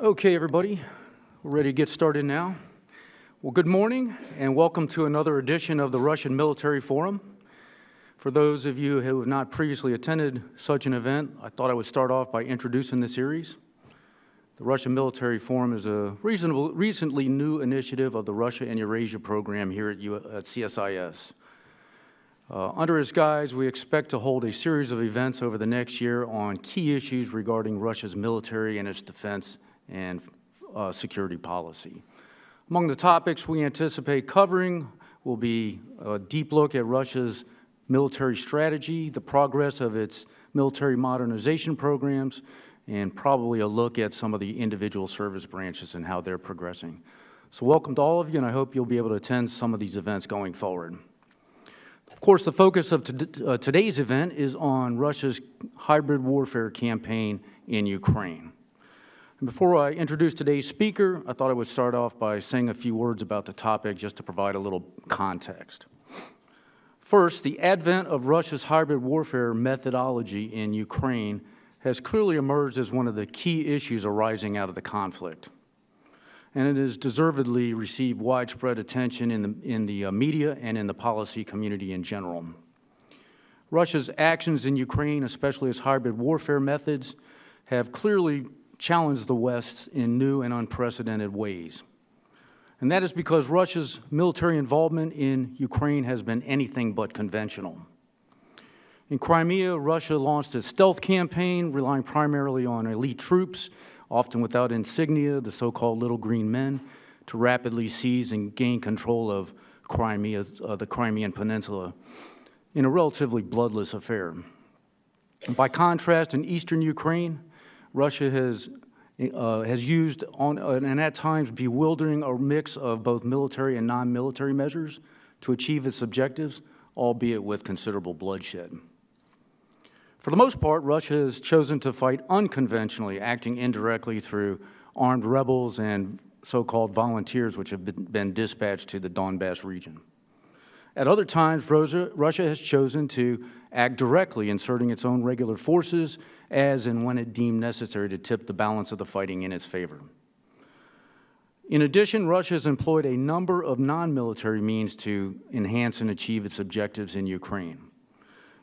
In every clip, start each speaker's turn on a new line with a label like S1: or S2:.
S1: Okay, everybody, we're ready to get started now. Well, good morning and welcome to another edition of the Russian Military Forum. For those of you who have not previously attended such an event, I thought I would start off by introducing the series. The Russian Military Forum is a recently new initiative of the Russia and Eurasia program here at CSIS. Under its guise, we expect to hold a series of events over the next year on key issues regarding Russia's military and its defense and security policy. Among the topics we anticipate covering will be a deep look at Russia's military strategy, the progress of its military modernization programs, and probably a look at some of the individual service branches and how they're progressing. So welcome to all of you, and I hope you'll be able to attend some of these events going forward. Of course, the focus of today's event is on Russia's hybrid warfare campaign in Ukraine. And before I introduce today's speaker, I thought I would start off by saying a few words about the topic just to provide a little context. First, the advent of Russia's hybrid warfare methodology in Ukraine has clearly emerged as one of the key issues arising out of the conflict. And it has deservedly received widespread attention in the media and in the policy community in general. Russia's actions in Ukraine, especially its hybrid warfare methods, have clearly challenged the West in new and unprecedented ways. And that is because Russia's military involvement in Ukraine has been anything but conventional. In Crimea, Russia launched a stealth campaign relying primarily on elite troops, often without insignia, the so-called Little Green Men, to rapidly seize and gain control of Crimea, the Crimean Peninsula, in a relatively bloodless affair. And by contrast, in eastern Ukraine, Russia has used, and at times bewildering, a mix of both military and non-military measures to achieve its objectives, albeit with considerable bloodshed. For the most part, Russia has chosen to fight unconventionally, acting indirectly through armed rebels and so-called volunteers which have been dispatched to the Donbas region. At other times, Russia has chosen to act directly, inserting its own regular forces as and when it deemed necessary to tip the balance of the fighting in its favor. In addition, Russia has employed a number of non-military means to enhance and achieve its objectives in Ukraine,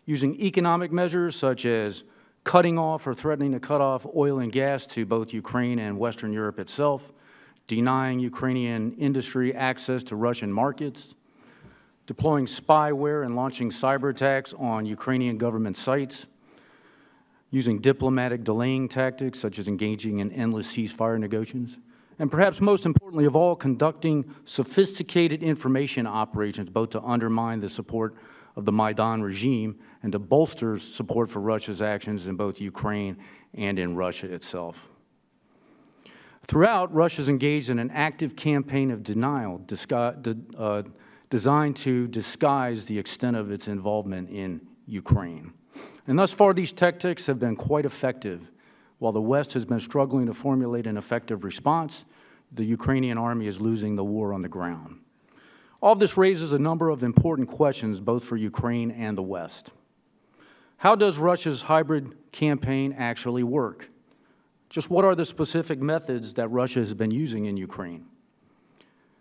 S1: using economic measures such as cutting off or threatening to cut off oil and gas to both Ukraine and Western Europe itself, denying Ukrainian industry access to Russian markets, deploying spyware and launching cyber attacks on Ukrainian government sites, using diplomatic delaying tactics such as engaging in endless ceasefire negotiations, and perhaps most importantly of all, conducting sophisticated information operations both to undermine the support of the Maidan regime and to bolster support for Russia's actions in both Ukraine and in Russia itself. Throughout, Russia is engaged in an active campaign of denial designed to disguise the extent of its involvement in Ukraine. And thus far, these tactics have been quite effective. While the West has been struggling to formulate an effective response, the Ukrainian army is losing the war on the ground. All of this raises a number of important questions, both for Ukraine and the West. How does Russia's hybrid campaign actually work? Just what are the specific methods that Russia has been using in Ukraine?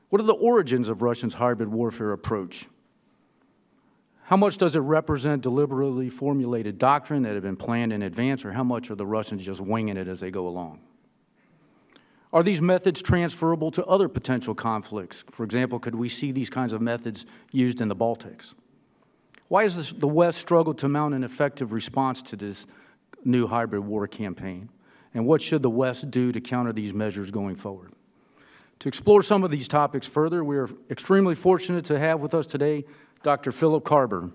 S1: What are the origins of Russia's hybrid warfare approach? How much does it represent deliberately formulated doctrine that had been planned in advance, or how much are the Russians just winging it as they go along? Are these methods transferable to other potential conflicts? For example, could we see these kinds of methods used in the Baltics? Why has the West struggled to mount an effective response to this new hybrid war campaign? And what should the West do to counter these measures going forward? To explore some of these topics further, we are extremely fortunate to have with us today Dr. Philip Carber.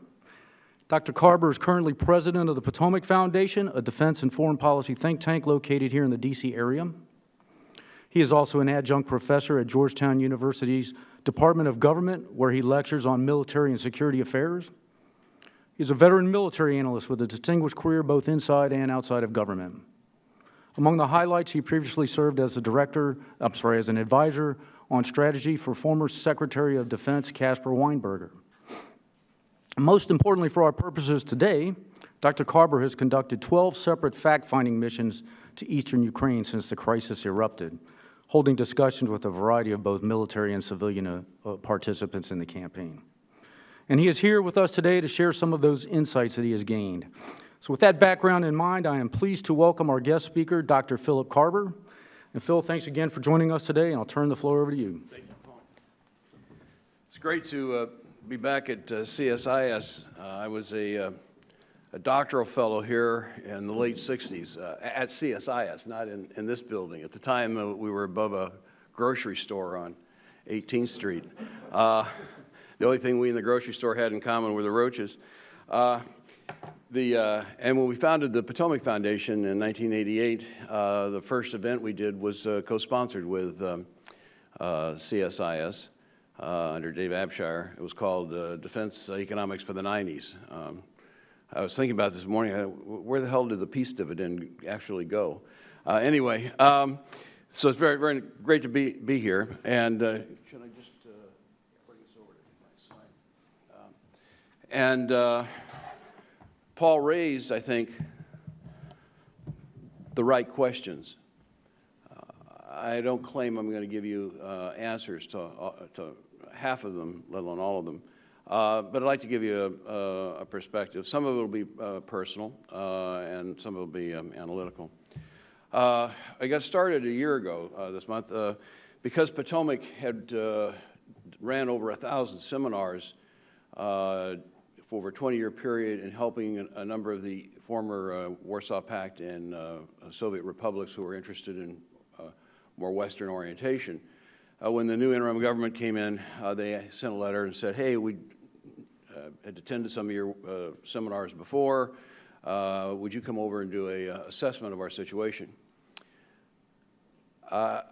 S1: Dr. Carber is currently president of the Potomac Foundation, a defense and foreign policy think tank located here in the D.C. area. He is also an adjunct professor at Georgetown University's Department of Government, where he lectures on military and security affairs. He's a veteran military analyst with a distinguished career both inside and outside of government. Among the highlights, he previously served as as an advisor on strategy for former Secretary of Defense Caspar Weinberger. Most importantly for our purposes today, Dr. Karber has conducted 12 separate fact-finding missions to eastern Ukraine since the crisis erupted, holding discussions with a variety of both military and civilian participants in the campaign. And he is here with us today to share some of those insights that he has gained. So with that background in mind, I am pleased to welcome our guest speaker, Dr. Philip Karber. And Phil, thanks again for joining us today, and I'll turn the floor over to you.
S2: Thank you, Paul. It's great to be back at CSIS. I was a doctoral fellow here in the late 60s at CSIS, not in this building. At the time, we were above a grocery store on 18th Street. The only thing we in the grocery store had in common were the roaches. And when we founded the Potomac Foundation in 1988, the first event we did was co-sponsored with CSIS under Dave Abshire. It was called Defense Economics for the 90s. I was thinking about this morning, where the hell did the peace dividend actually go? Anyway, so it's very, very great to be here. And should I just bring this over to my slide? Paul raised, I think, the right questions. I don't claim I'm going to give you answers to half of them, let alone all of them. But I'd like to give you a perspective. Some of it will be personal, and some of it will be analytical. I got started a year ago this month because Potomac had ran over 1,000 seminars for over a 20-year period in helping a number of the former Warsaw Pact and Soviet republics who were interested in more Western orientation. When the new interim government came in, they sent a letter and said, hey, we had attended some of your seminars before. Would you come over and do an assessment of our situation? I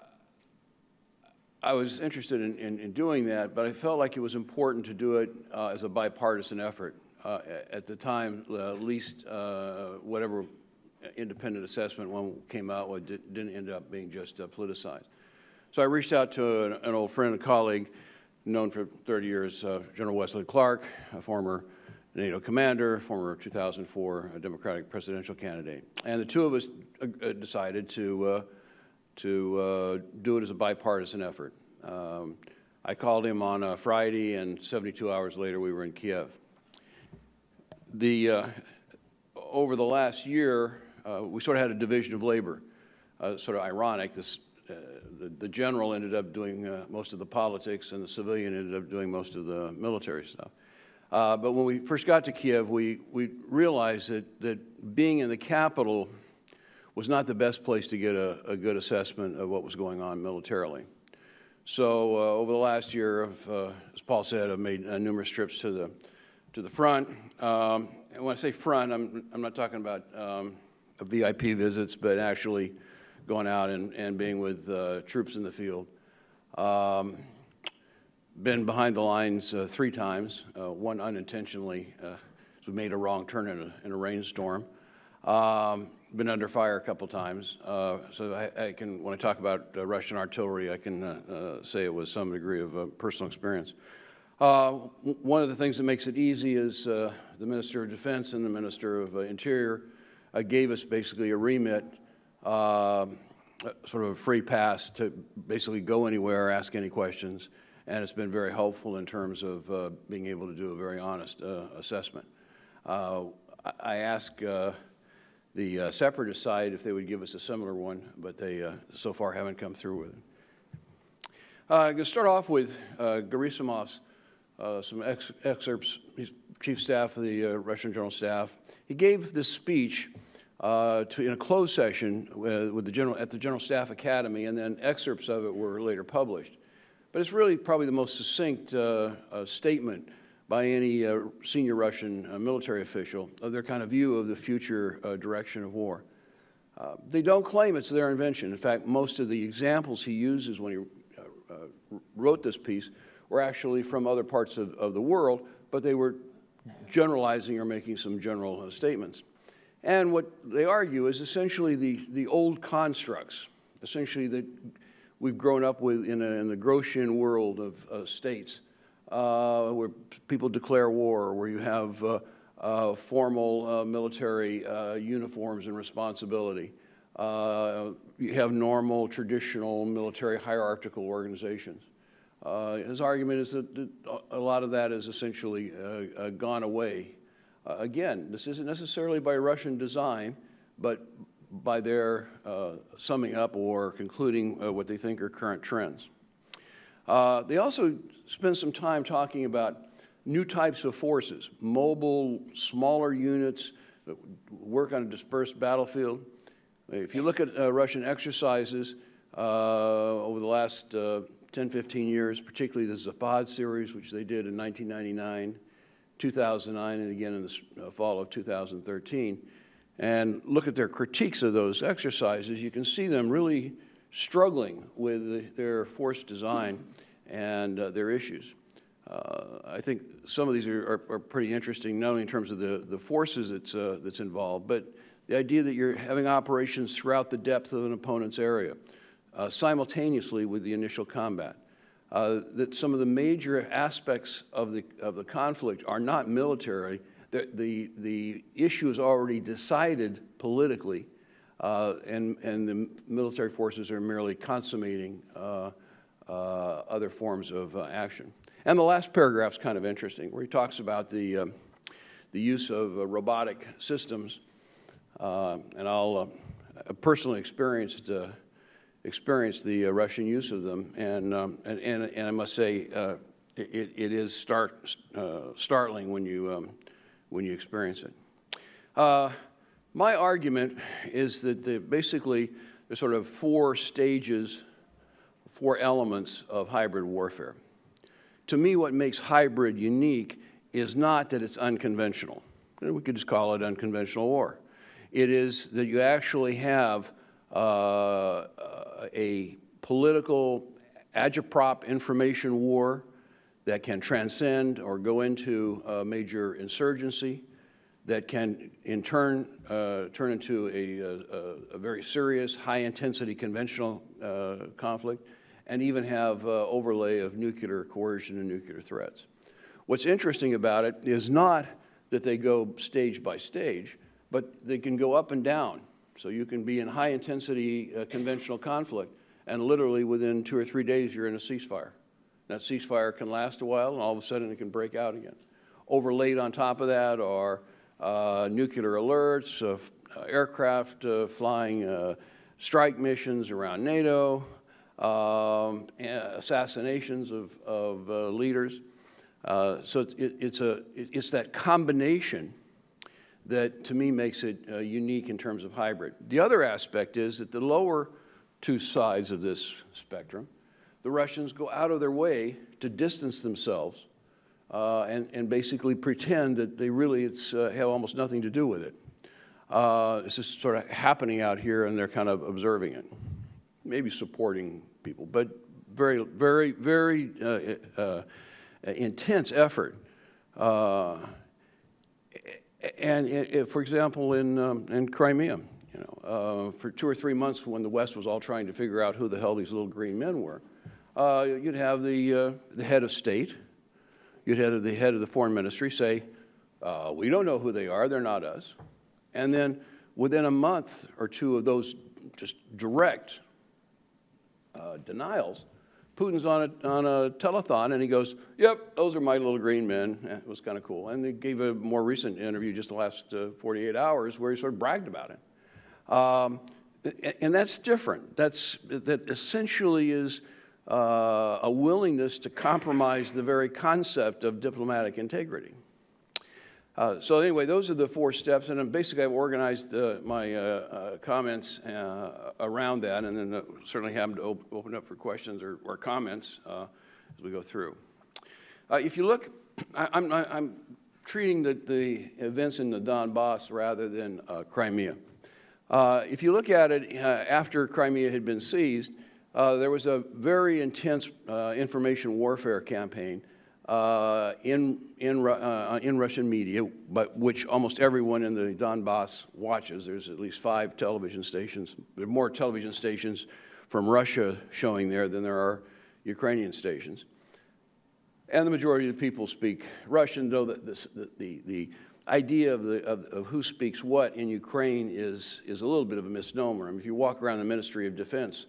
S2: was interested in doing that, but I felt like it was important to do it as a bipartisan effort. At the time, at least whatever independent assessment one came out with didn't end up being just politicized. So I reached out to an old friend and colleague, known for 30 years, General Wesley Clark, a former NATO commander, former 2004 Democratic presidential candidate. And the two of us decided to do it as a bipartisan effort. I called him on a Friday, and 72 hours later, we were in Kiev. Over the last year, we sort of had a division of labor. Sort of ironic, the general ended up doing most of the politics, and the civilian ended up doing most of the military stuff. But when we first got to Kiev, we realized that being in the capital was not the best place to get a good assessment of what was going on militarily. So over the last year, as Paul said, I've made numerous trips to the front. And when I say front, I'm not talking about VIP visits, but actually going out and being with troops in the field. Been behind the lines 3 times, one unintentionally, so we made a wrong turn in a rainstorm. Been under fire a couple times, so I can, when I talk about Russian artillery, I can say it was some degree of personal experience. One of the things that makes it easy is the Minister of Defense and the Minister of Interior gave us basically a remit, sort of a free pass to basically go anywhere, ask any questions, and it's been very helpful in terms of being able to do a very honest assessment. I asked the separatist side if they would give us a similar one, but they so far haven't come through with it. I'm going to start off with Gerasimov's some excerpts. He's Chief Staff of the Russian General Staff. He gave this speech in a closed session with at the General Staff Academy, and then excerpts of it were later published. But it's really probably the most succinct statement by any senior Russian military official of their kind of view of the future direction of war. They don't claim it's their invention. In fact, most of the examples he uses when he wrote this piece were actually from other parts of the world, but they were generalizing or making some general statements. And what they argue is essentially the old constructs, essentially that we've grown up with in the Grotian world of states, where people declare war, where you have formal military uniforms and responsibility. You have normal, traditional military hierarchical organizations. His argument is that a lot of that is essentially gone away. Again, this isn't necessarily by Russian design, but by their summing up or concluding what they think are current trends. They also spend some time talking about new types of forces, mobile, smaller units that work on a dispersed battlefield. If you look at Russian exercises over the last 10, 15 years, particularly the Zapad series, which they did in 1999, 2009, and again in the fall of 2013, and look at their critiques of those exercises, you can see them really struggling with their force design and their issues. I think some of these are pretty interesting, not only in terms of the forces that's involved, but the idea that you're having operations throughout the depth of an opponent's area, simultaneously with the initial combat. That some of the major aspects of the conflict are not military. The issue is already decided politically, and the military forces are merely consummating other forms of action. And the last paragraph is kind of interesting, where he talks about the use of robotic systems, and I'll personally experienced the Russian use of them, and I must say it is startling when you experience it. My argument is that basically there's sort of four stages, four elements of hybrid warfare. To me, what makes hybrid unique is not that it's unconventional. We could just call it unconventional war. It is that you actually have a political agitprop information war that can transcend or go into a major insurgency, that can in turn turn into a very serious, high-intensity conventional conflict, and even have overlay of nuclear coercion and nuclear threats. What's interesting about it is not that they go stage by stage, but they can go up and down. So you can be in high-intensity conventional conflict, and literally within 2 or 3 days you're in a ceasefire. That ceasefire can last a while, and all of a sudden it can break out again. Overlaid on top of that are nuclear alerts, aircraft flying strike missions around NATO, assassinations of leaders. So it's that combination that, to me, makes it unique in terms of hybrid. The other aspect is that the lower two sides of this spectrum, the Russians go out of their way to distance themselves and basically pretend that they really have almost nothing to do with it. It's just sort of happening out here, and they're kind of observing it, maybe supporting people, but very, very, very intense effort. And for example, in Crimea, for 2 or 3 months when the West was all trying to figure out who the hell these little green men were, you'd have the head of state, you'd have the head of the foreign ministry say, we don't know who they are, they're not us. And then within a month or two of those just direct denials, Putin's on a telethon, and he goes, yep, those are my little green men. It was kind of cool. And they gave a more recent interview just the last 48 hours where he sort of bragged about it. And that's different. That essentially is a willingness to compromise the very concept of diplomatic integrity. So anyway, those are the 4 steps, and basically I've organized my comments around that, and then certainly have them to open up for questions or comments as we go through. If you look, I'm treating the events in the Donbas rather than Crimea. If you look at it, after Crimea had been seized, there was a very intense information warfare campaign in Russian media, but which almost everyone in the Donbas watches. There's at least 5 television stations. There are more television stations from Russia showing there than there are Ukrainian stations. And the majority of the people speak Russian, though idea of who speaks what in Ukraine is a little bit of a misnomer. I mean, if you walk around the Ministry of Defense,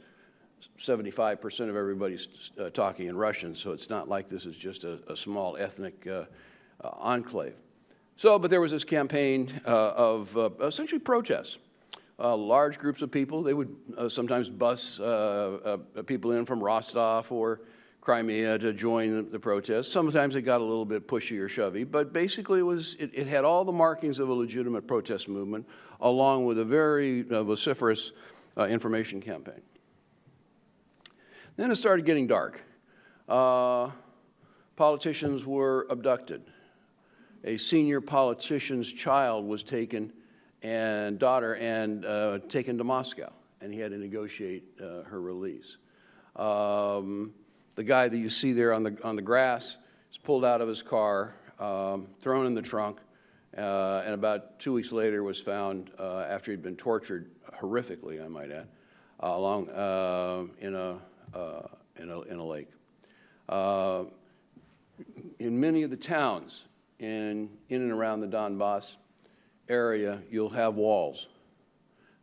S2: 75% of everybody's talking in Russian, so it's not like this is just a small ethnic enclave. So, but there was this campaign of essentially protests. Large groups of people, they would sometimes bus people in from Rostov or Crimea to join the protests. Sometimes it got a little bit pushy or shovey, but basically it had all the markings of a legitimate protest movement, along with a very vociferous information campaign. Then it started getting dark. Politicians were abducted. A senior politician's child was taken and taken to Moscow, and he had to negotiate her release. The guy that you see there on the grass is pulled out of his car, thrown in the trunk, and about 2 weeks later was found after he'd been tortured horrifically, I might add, in a lake. In many of the towns in and around the Donbas area, you'll have walls,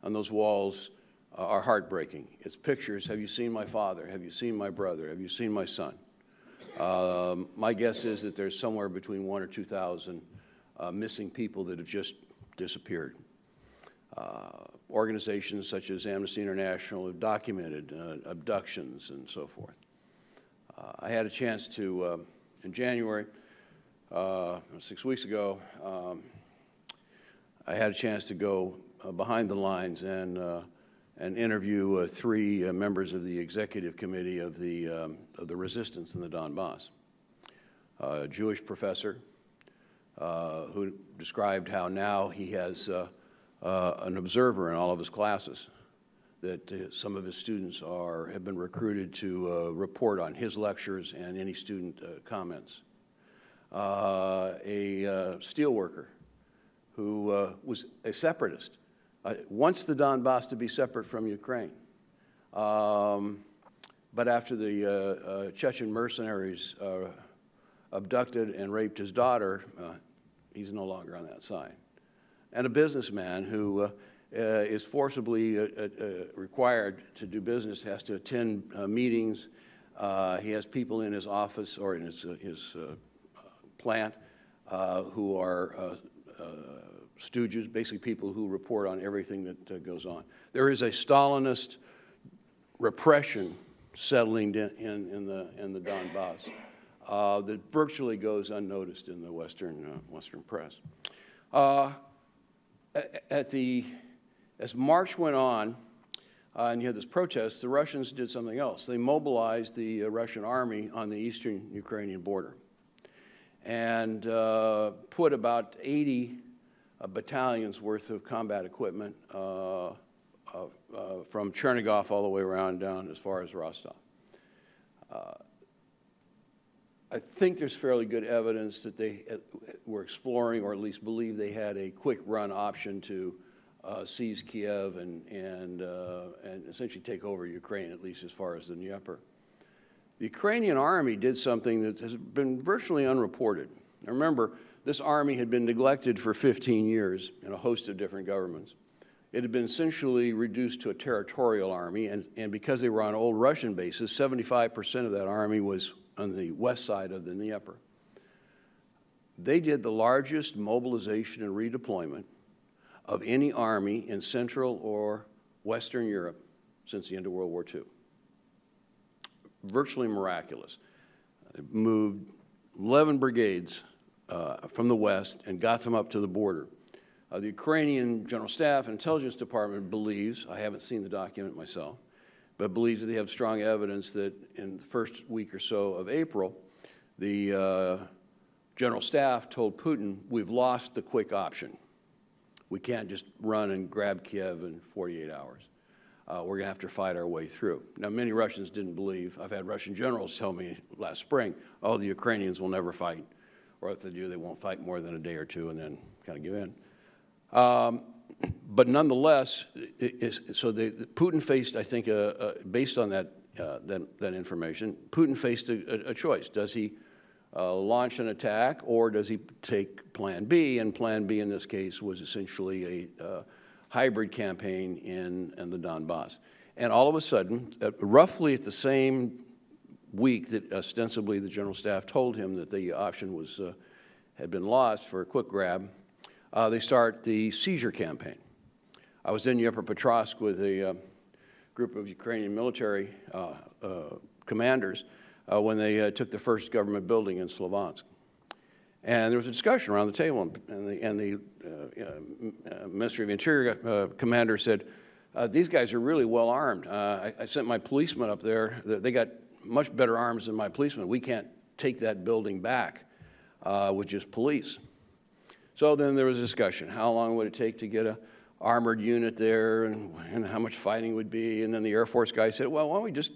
S2: and those walls are heartbreaking. It's pictures. Have you seen my father? Have you seen my brother? Have you seen my son? My guess is that there's somewhere between 1,000 or 2,000 missing people that have just disappeared. Organizations such as Amnesty International have documented abductions and so forth. I had a chance to, in January, 6 weeks ago, I had a chance to go behind the lines and interview 3 members of the executive committee of the resistance in the Donbas. A Jewish professor who described how now he has an observer in all of his classes, that some of his students have been recruited to report on his lectures and any student comments. A steel worker who was a separatist, wants the Donbas to be separate from Ukraine. But after the Chechen mercenaries abducted and raped his daughter, he's no longer on that side. And a businessman who is forcibly required to do business, has to attend meetings. He has people in his office or in his plant who are stooges, basically people who report on everything that goes on. There is a Stalinist repression settling in the Donbas that virtually goes unnoticed in the Western press. As March went on, and you had this protest, the Russians did something else. They mobilized the Russian army on the eastern Ukrainian border and put about 80 battalions worth of combat equipment from Chernigov all the way around down as far as Rostov. I think there's fairly good evidence that they were exploring, or at least believe they had a quick run option to seize Kiev and essentially take over Ukraine, at least as far as the Dnieper. The Ukrainian army did something that has been virtually unreported. Now remember, this army had been neglected for 15 years in a host of different governments. It had been essentially reduced to a territorial army, and because they were on old Russian bases, 75% of that army was on the west side of the Dnieper. They did the largest mobilization and redeployment of any army in Central or Western Europe since the end of World War II. Virtually miraculous. They moved 11 brigades from the west and got them up to the border. The Ukrainian General Staff and Intelligence Department believes, I haven't seen the document myself, but believes that they have strong evidence that in the first week or so of April, the General Staff told Putin, we've lost the quick option. We can't just run and grab Kiev in 48 hours. We're going to have to fight our way through. Now, many Russians didn't believe. I've had Russian generals tell me last spring, oh, the Ukrainians will never fight. Or if they do, they won't fight more than a day or two and then kind of give in. But nonetheless, Putin faced, I think, based on that information, Putin faced a choice. Does he launch an attack, or does he take Plan B? And Plan B in this case was essentially a hybrid campaign in the Donbas. And all of a sudden, roughly at the same week that ostensibly the General Staff told him that the option was, had been lost for a quick grab, they start the Seizure campaign. I was in Dnipropetrovsk with a group of Ukrainian military commanders when they took the first government building in Sloviansk. And there was a discussion around the table, and the Ministry of Interior commander said, these guys are really well armed. I sent my policemen up there. They got much better arms than my policemen. We can't take that building back with just police. So then there was a discussion. How long would it take to get an armored unit there, and how much fighting would be? And then the Air Force guy said, well, why don't we just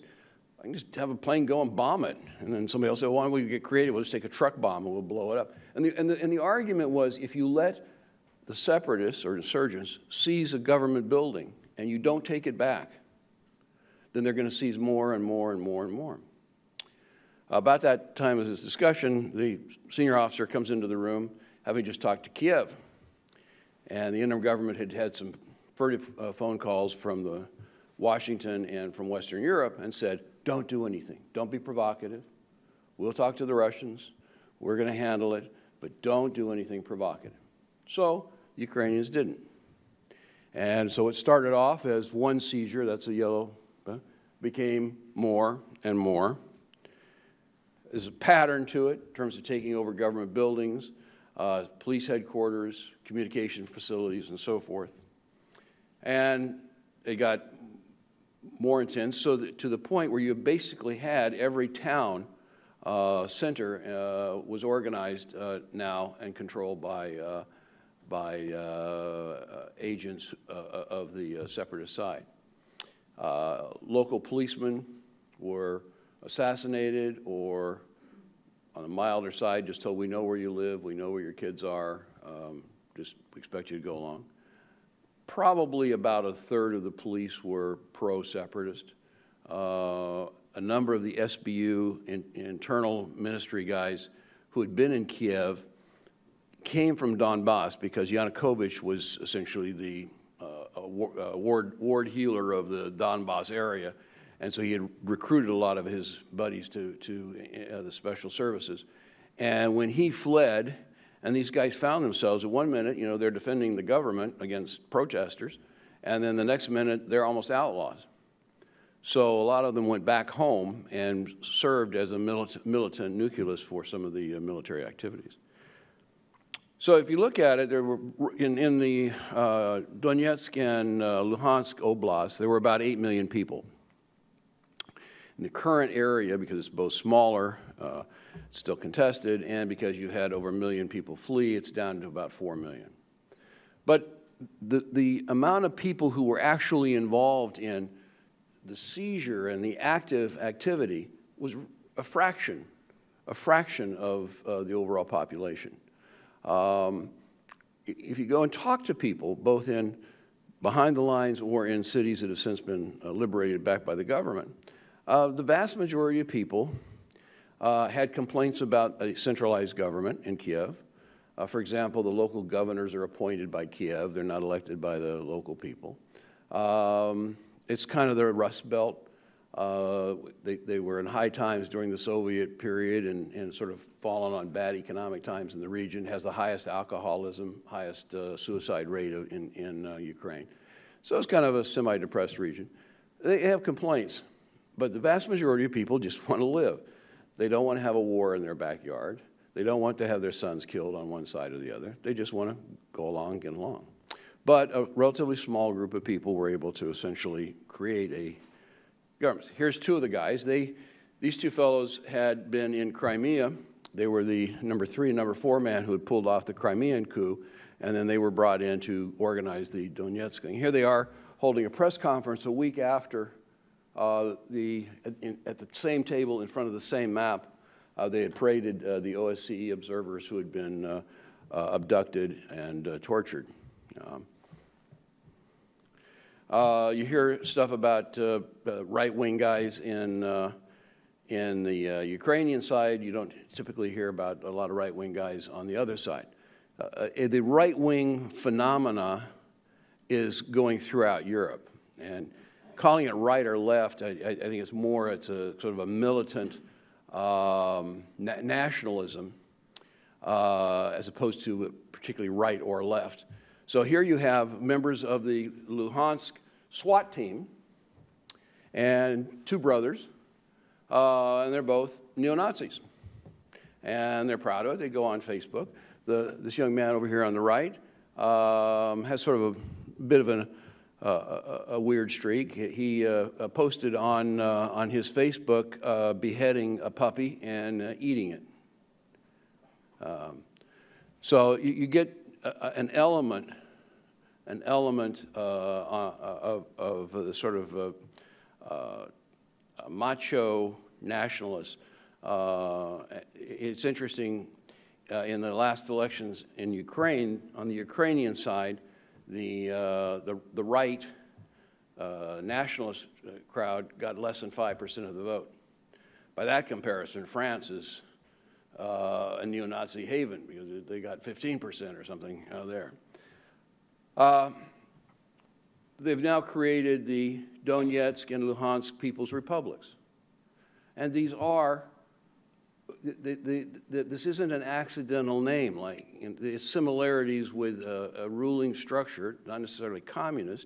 S2: have a plane go and bomb it? And then somebody else said, why don't we get creative? We'll just take a truck bomb and we'll blow it up. And the argument was, if you let the separatists or insurgents seize a government building and you don't take it back, then they're going to seize more and more and more and more. About that time of this discussion, the senior officer comes into the room, having just talked to Kiev. And the interim government had had some furtive phone calls from the Washington and from Western Europe and said, don't do anything. Don't be provocative. We'll talk to the Russians. We're going to handle it, but don't do anything provocative. So the Ukrainians didn't. And so it started off as one seizure, that's a yellow, became more and more. There's a pattern to it in terms of taking over government buildings, police headquarters, communication facilities, and so forth. And it got more intense, so that to the point where you basically had every town center was organized now and controlled by agents of the separatist side. Local policemen were assassinated, or on the milder side, just told, we know where you live, we know where your kids are, just expect you to go along. Probably about a third of the police were pro-separatist. A number of the SBU internal ministry guys who had been in Kiev came from Donbas because Yanukovych was essentially the ward healer of the Donbas area, and so he had recruited a lot of his buddies to the special services. And when he fled, and these guys found themselves, at one minute, you know, they're defending the government against protesters, and then the next minute, they're almost outlaws. So a lot of them went back home and served as a militant nucleus for some of the military activities. So if you look at it, there were in the Donetsk and Luhansk Oblast, there were about 8 million people. In the current area, because it's both smaller, still contested, and because you had over 1 million people flee, it's down to about 4 million. But the amount of people who were actually involved in the seizure and the active activity was a fraction of the overall population. If you go and talk to people, both in behind the lines or in cities that have since been liberated back by the government, the vast majority of people had complaints about a centralized government in Kiev. For example, the local governors are appointed by Kiev. They're not elected by the local people. It's kind of the Rust Belt. They were in high times during the Soviet period and sort of fallen on bad economic times in the region. It has the highest alcoholism, highest suicide rate in Ukraine. So it's kind of a semi-depressed region. They have complaints, but the vast majority of people just want to live. They don't want to have a war in their backyard. They don't want to have their sons killed on one side or the other. They just want to go along, get along. But a relatively small group of people were able to essentially create a government. Here's two of the guys. These two fellows had been in Crimea. They were the number 3 and number 4 man who had pulled off the Crimean coup, and then they were brought in to organize the Donetsk thing. Here they are holding a press conference a week after at the same table in front of the same map. They had paraded the OSCE observers who had been abducted and tortured. You hear stuff about right-wing guys in In the Ukrainian side, you don't typically hear about a lot of right-wing guys on the other side. The right-wing phenomena is going throughout Europe. And calling it right or left, I think it's a sort of a militant nationalism as opposed to particularly right or left. So here you have members of the Luhansk SWAT team and two brothers, and they're both neo-Nazis. And they're proud of it. They go on Facebook. This young man over here on the right has sort of a bit of a weird streak. He posted on his Facebook beheading a puppy and eating it. So you get an element of the sort of macho nationalists. It's interesting, in the last elections in Ukraine, on the Ukrainian side, the right nationalist crowd got less than 5% of the vote. By that comparison, France is a neo-Nazi haven because they got 15% or something there. They've now created the Donetsk and Luhansk People's Republics. And these are, this isn't an accidental name, like the similarities with a ruling structure, not necessarily communist,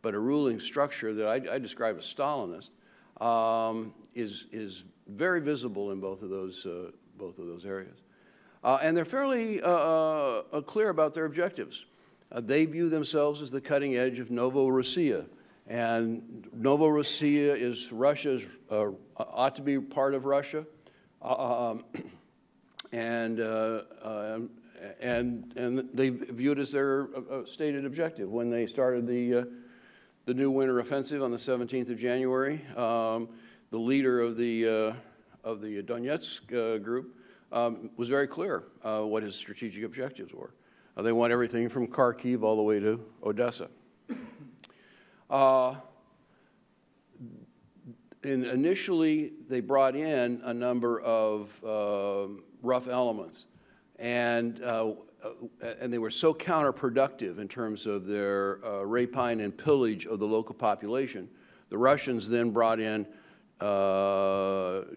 S2: but a ruling structure that I describe as Stalinist, is very visible in both of those areas. And they're fairly clear about their objectives. They view themselves as the cutting edge of Novorossiya. And Novorossiya is Russia's, ought to be part of Russia. And they view it as their stated objective. When they started the new winter offensive on the 17th of January, the leader of the Donetsk group was very clear what his strategic objectives were. They want everything from Kharkiv all the way to Odessa. Initially, they brought in a number of rough elements, and they were so counterproductive in terms of their rapine and pillage of the local population. The Russians then brought in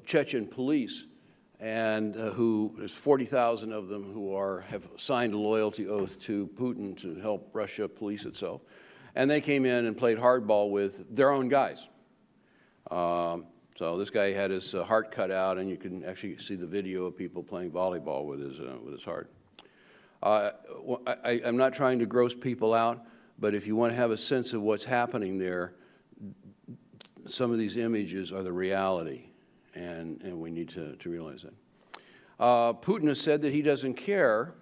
S2: Chechen police, and there's 40,000 of them who have signed a loyalty oath to Putin to help Russia police itself. And they came in and played hardball with their own guys. So this guy had his heart cut out, and you can actually see the video of people playing volleyball with his heart. I'm not trying to gross people out, but if you want to have a sense of what's happening there, some of these images are the reality, and we need to realize that. Putin has said that he doesn't care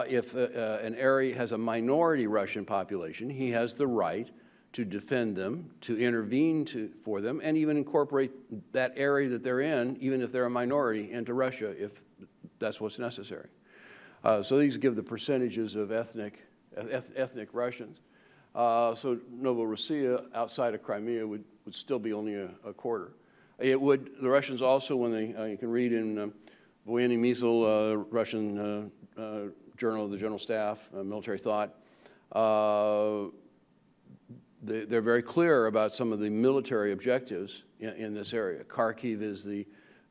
S2: if an area has a minority Russian population. He has the right to defend them, to intervene for them, and even incorporate that area that they're in, even if they're a minority, into Russia if that's what's necessary. So these give the percentages of ethnic Russians. So Novorossiya, outside of Crimea, would still be only a quarter. The Russians also, when you can read in Voyenny Misl, Russian Journal of the General Staff, Military Thought, they're very clear about some of the military objectives in this area. Kharkiv is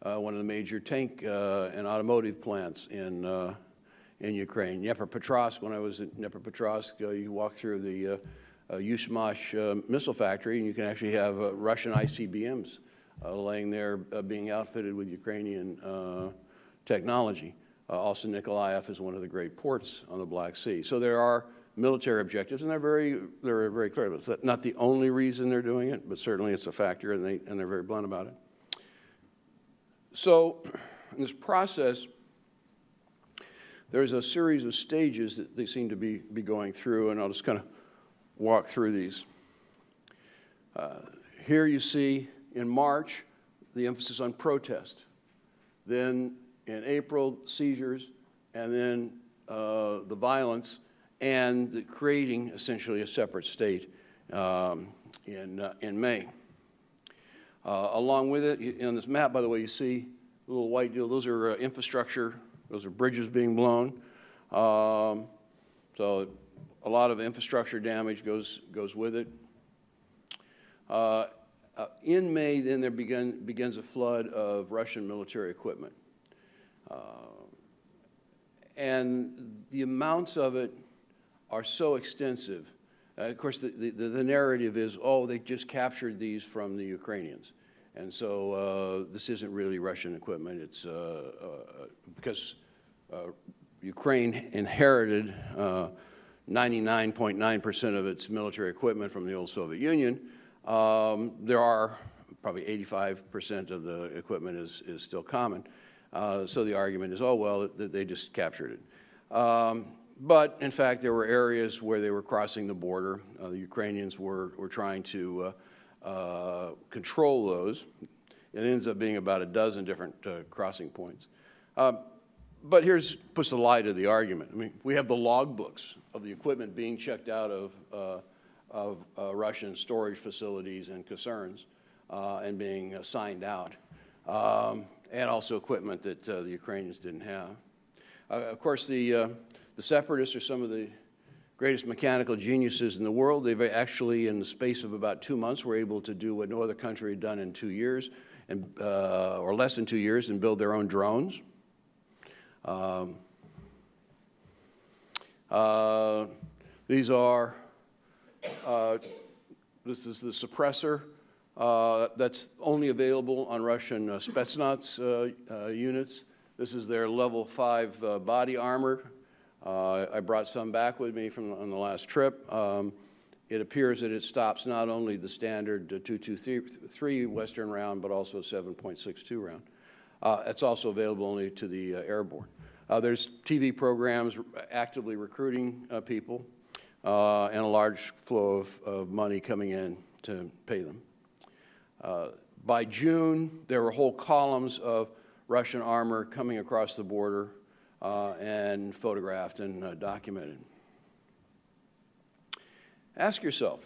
S2: one of the major tank and automotive plants in Ukraine. Dnepropetrovsk, when I was at Dnepropetrovsk, you walk through the Yuzhmash missile factory, and you can actually have Russian ICBMs laying there being outfitted with Ukrainian technology. Also, Nikolaev is one of the great ports on the Black Sea. So there are military objectives, and they're very clear. It's not the only reason they're doing it, but certainly it's a factor, and they're very blunt about it. So in this process, there's a series of stages that they seem to be going through, and I'll just kind of walk through these. Here you see in March the emphasis on protest. Then in April, seizures, and then the violence, and creating essentially a separate state in May. Along with it, on this map, by the way, you see a little white deal. Those are infrastructure. Those are bridges being blown. So a lot of infrastructure damage goes with it. In May, then there begins a flood of Russian military equipment. And the amounts of it are so extensive. Of course, the narrative is, oh, they just captured these from the Ukrainians. And so this isn't really Russian equipment. It's because Ukraine inherited 99.9% of its military equipment from the old Soviet Union. There are probably 85% of the equipment is still common. So the argument is, oh, well, they just captured it. But in fact, there were areas where they were crossing the border. The Ukrainians were trying to control those. It ends up being about a dozen different crossing points. But puts the lie to the argument. I mean, we have the logbooks of the equipment being checked out of Russian storage facilities and concerns and being signed out, and also equipment that the Ukrainians didn't have. Of course, the separatists are some of the greatest mechanical geniuses in the world. They've actually, in the space of about 2 months, were able to do what no other country had done in 2 years, or less than 2 years, and build their own drones. These are, this is the suppressor that's only available on Russian Spetsnaz units. This is their level 5 body armor. I brought some back with me on the last trip. It appears that it stops not only the standard .223 Western round, but also 7.62 round. It's also available only to the airborne. There's TV programs actively recruiting people, and a large flow of money coming in to pay them. By June, there were whole columns of Russian armor coming across the border and photographed and documented. Ask yourself,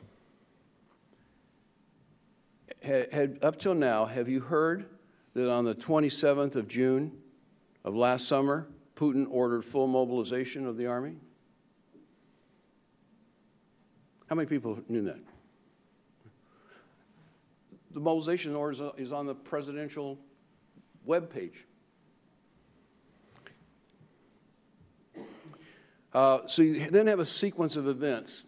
S2: up till now, have you heard that on the 27th of June of last summer, Putin ordered full mobilization of the army? How many people knew that? The mobilization order is on the presidential webpage. So you then have a sequence of events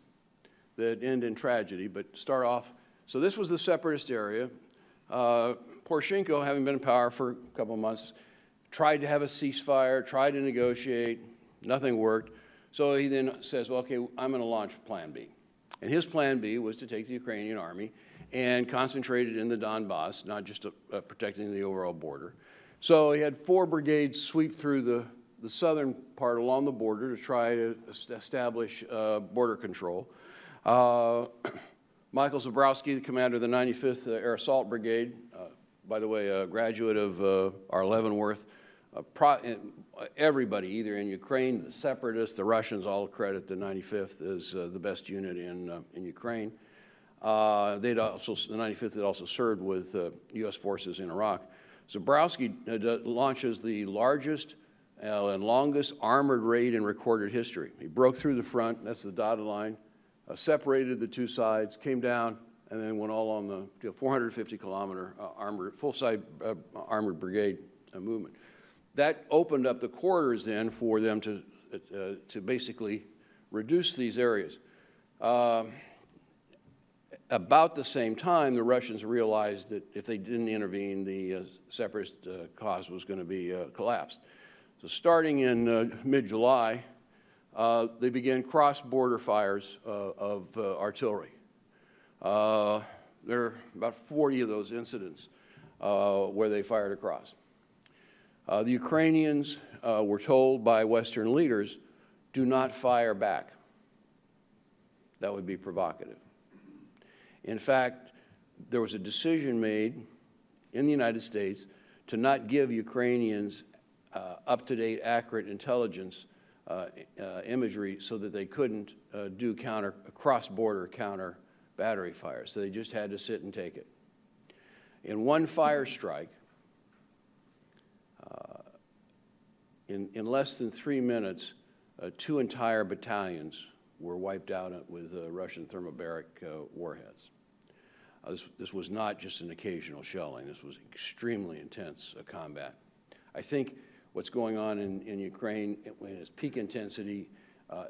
S2: that end in tragedy, but start off. So this was the separatist area. Poroshenko, having been in power for a couple of months, tried to have a ceasefire, tried to negotiate, nothing worked. So he then says, well, okay, I'm going to launch Plan B. And his Plan B was to take the Ukrainian army and concentrate it in the Donbas, not just protecting the overall border. So he had 4 brigades sweep through the southern part along the border to try to establish border control. Michael Zabrowski, the commander of the 95th Air Assault Brigade, by the way, a graduate of our Leavenworth, everybody, either in Ukraine, the separatists, the Russians, all credit the 95th as the best unit in Ukraine. The 95th had also served with U.S. forces in Iraq. Zabrowski launches the largest and longest armored raid in recorded history. He broke through the front, that's the dotted line, separated the two sides, came down, and then went all on the 450-kilometer full-size armored brigade movement. That opened up the corridors then for them to basically reduce these areas. About the same time, the Russians realized that if they didn't intervene, the separatist cause was going to be collapsed. So starting in mid-July, they began cross-border fires of artillery. There are about 40 of those incidents where they fired across. The Ukrainians were told by Western leaders, do not fire back. That would be provocative. In fact, there was a decision made in the United States to not give Ukrainians up-to-date, accurate intelligence imagery so that they couldn't do cross-border counter battery fires. So they just had to sit and take it. In one fire strike, in less than 3 minutes, 2 entire battalions were wiped out with Russian thermobaric warheads. This was not just an occasional shelling. This was extremely intense combat. I think what's going on in Ukraine in its peak intensity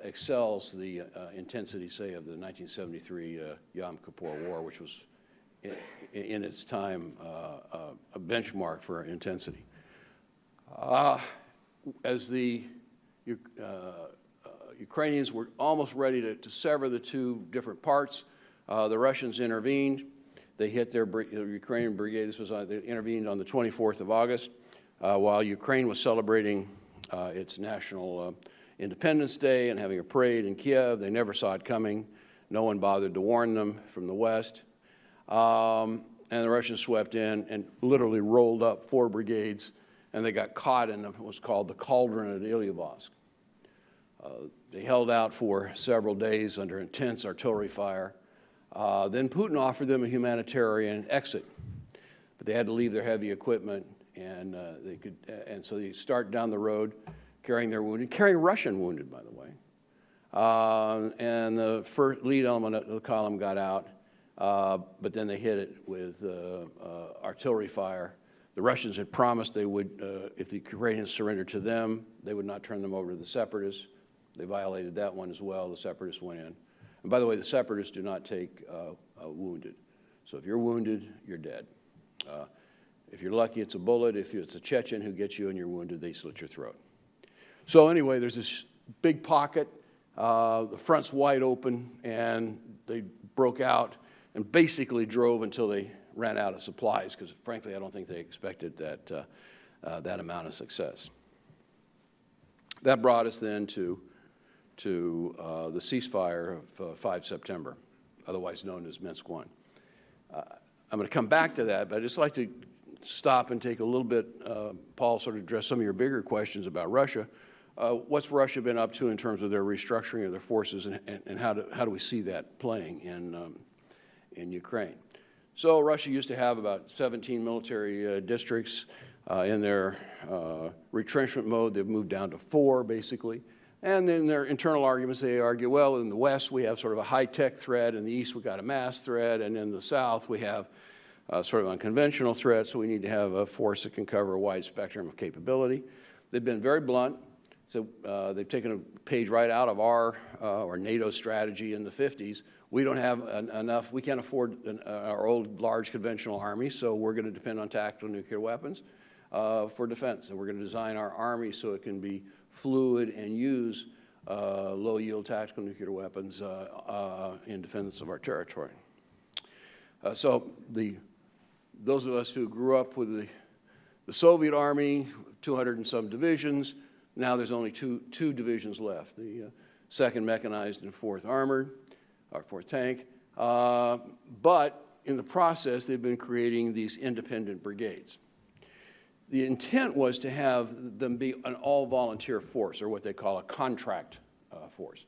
S2: excels the intensity, say, of the 1973 Yom Kippur War, which was in its time a benchmark for intensity. As the Ukrainians were almost ready to sever the two different parts, the Russians intervened. They hit the Ukrainian brigade. They intervened on the 24th of August, while Ukraine was celebrating its national Independence Day and having a parade in Kiev. They never saw it coming. No one bothered to warn them from the West. And the Russians swept in and literally rolled up 4 brigades, and they got caught in what was called the cauldron at Ilyevsk. They held out for several days under intense artillery fire. Then Putin offered them a humanitarian exit, but they had to leave their heavy equipment, and so they start down the road carrying their wounded, carrying Russian wounded, by the way. And the first lead element of the column got out, but then they hit it with artillery fire. The Russians had promised they would, if the Ukrainians surrendered to them, they would not turn them over to the separatists. They violated that one as well. The separatists went in. And by the way, the separatists do not take wounded. So if you're wounded, you're dead. If you're lucky, it's a bullet. If it's a Chechen who gets you and you're wounded, they slit your throat. So anyway, there's this big pocket. The front's wide open, and they broke out and basically drove until they ran out of supplies, because frankly, I don't think they expected that amount of success. That brought us then to the ceasefire of 5 September, otherwise known as Minsk I. I'm going to come back to that, but I'd just like to stop and take a little bit, Paul, sort of address some of your bigger questions about Russia. What's Russia been up to in terms of their restructuring of their forces, and how do we see that playing in Ukraine? So Russia used to have about 17 military districts. In their retrenchment mode, they've moved down to 4, basically. And in their internal arguments, they argue, well, in the West, we have sort of a high-tech threat. In the East, we've got a mass threat. And in the South, we have sort of unconventional threat, so we need to have a force that can cover a wide spectrum of capability. They've been very blunt. So they've taken a page right out of our or NATO strategy in the 50s. We don't have enough, we can't afford our old large conventional army, so we're going to depend on tactical nuclear weapons for defense. And we're going to design our army so it can be fluid and use low-yield tactical nuclear weapons in defense of our territory. So those of us who grew up with the Soviet Army, 200 and some divisions, now there's only two divisions left, the 2nd Mechanized and 4th Armored, or 4th Tank. But in the process, they've been creating these independent brigades. The intent was to have them be an all-volunteer force, or what they call a contract force.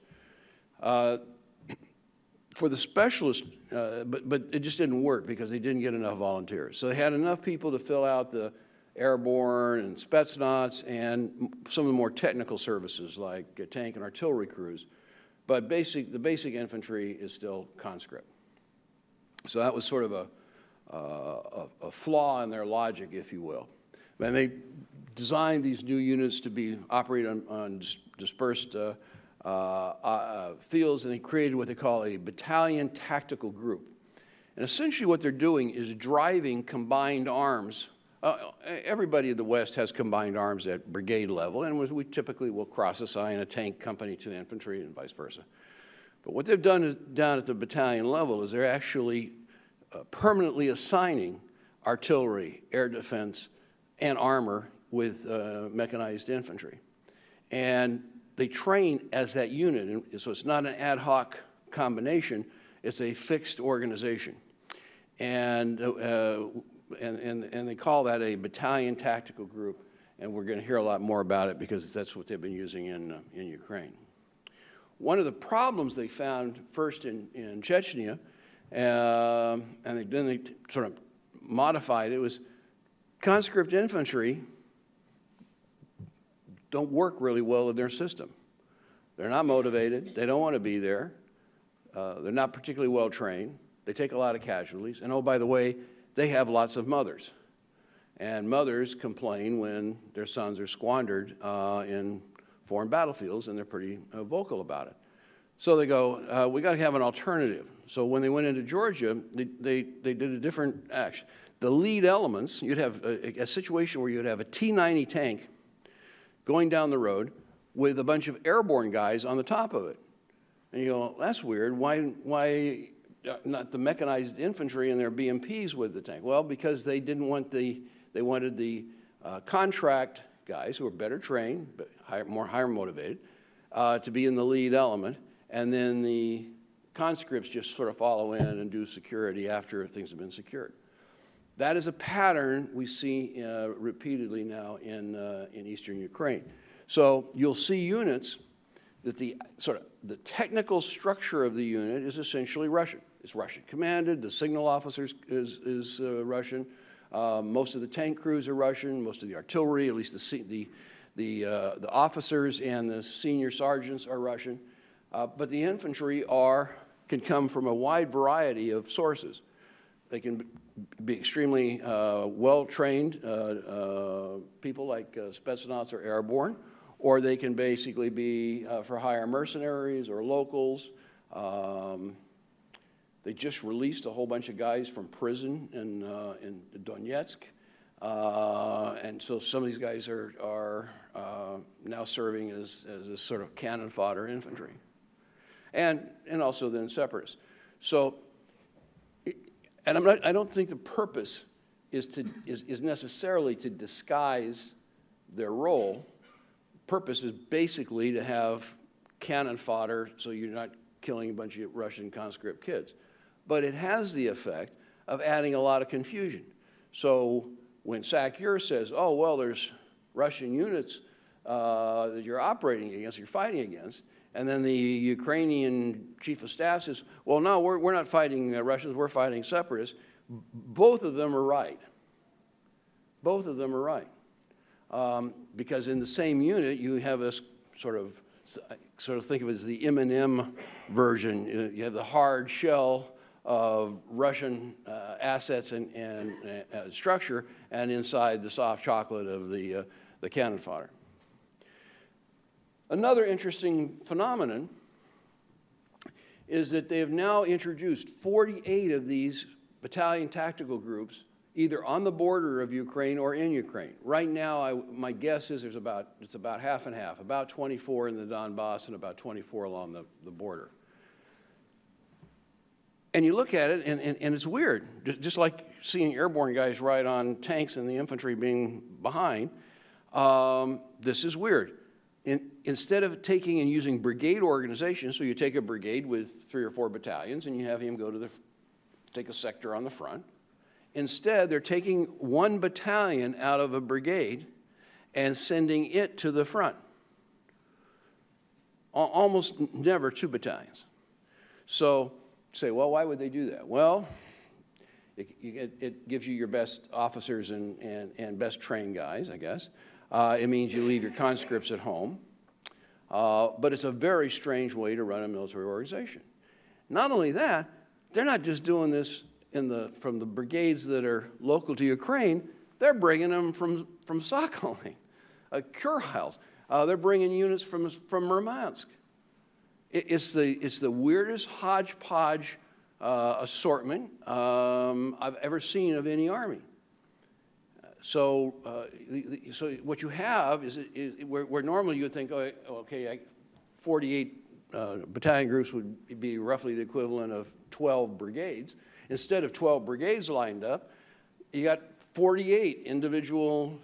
S2: For the specialists, but it just didn't work because they didn't get enough volunteers. So they had enough people to fill out the airborne and Spetsnaz and some of the more technical services like tank and artillery crews. But the basic infantry is still conscript. So that was sort of a flaw in their logic, if you will. And they designed these new units to operate on dispersed fields, and they created what they call a battalion tactical group. And essentially what they're doing is driving combined arms. Everybody in the West has combined arms at brigade level, and we typically will cross-assign a tank company to infantry and vice versa. But what they've done is, down at the battalion level, is they're actually permanently assigning artillery, air defense, and armor with mechanized infantry. And they train as that unit, and so it's not an ad hoc combination, it's a fixed organization. And they call that a battalion tactical group, and we're going to hear a lot more about it because that's what they've been using in Ukraine. One of the problems they found first in Chechnya, and then they sort of modified. It was conscript infantry don't work really well in their system. They're not motivated. They don't want to be there. They're not particularly well trained. They take a lot of casualties. And oh, by the way, they have lots of mothers. And mothers complain when their sons are squandered in foreign battlefields, and they're pretty vocal about it. So they go, we got to have an alternative. So when they went into Georgia, they did a different action. The lead elements, you'd have a situation where you'd have a T-90 tank going down the road with a bunch of airborne guys on the top of it. And you go, that's weird. Why not the mechanized infantry and their BMPs with the tank? Well, because they didn't want they wanted the contract guys who are better trained, but higher motivated, to be in the lead element, and then the conscripts just sort of follow in and do security after things have been secured. That is a pattern we see repeatedly now in eastern Ukraine. So you'll see units that the technical structure of the unit is essentially Russian. It's Russian commanded. The signal officers is Russian. Most of the tank crews are Russian. Most of the artillery, at least the officers and the senior sergeants, are Russian. But the infantry can come from a wide variety of sources. They can be extremely well-trained people like Spetsnaz or airborne, or they can basically be for hire mercenaries or locals. They just released a whole bunch of guys from prison in Donetsk. And so some of these guys are now serving as this sort of cannon fodder infantry. And also then separatists. So, and I don't think the purpose is necessarily to disguise their role. Purpose is basically to have cannon fodder so you're not killing a bunch of Russian conscript kids. But it has the effect of adding a lot of confusion. So when Seizure says, oh, well, there's Russian units that you're operating against, you're fighting against, and then the Ukrainian chief of staff says, well, no, we're not fighting Russians, we're fighting separatists. Both of them are right. Both of them are right. Because in the same unit, you have this sort of think of it as the M&M version. You have the hard shell of Russian assets and structure, and inside the soft chocolate of the cannon fodder. Another interesting phenomenon is that they have now introduced 48 of these battalion tactical groups either on the border of Ukraine or in Ukraine. Right now, my guess is it's about half and half, about 24 in the Donbas and about 24 along the border. And you look at it, and it's weird. Just like seeing airborne guys ride on tanks and the infantry being behind, this is weird. Instead of taking and using brigade organization, so you take a brigade with 3 or 4 battalions and you have him go to take a sector on the front. Instead, they're taking 1 battalion out of a brigade and sending it to the front. Almost never 2 battalions. So say, well, why would they do that? Well, it gives you your best officers and best trained guys, I guess. It means you leave your conscripts at home. But it's a very strange way to run a military organization. Not only that, they're not just doing this from the brigades that are local to Ukraine. They're bringing them from Sakhalin, Kurils. They're bringing units from Murmansk. It's the weirdest hodgepodge assortment I've ever seen of any army. So what you have is where normally you would think, oh, okay, 48 battalion groups would be roughly the equivalent of 12 brigades. Instead of 12 brigades lined up, you got 48 individual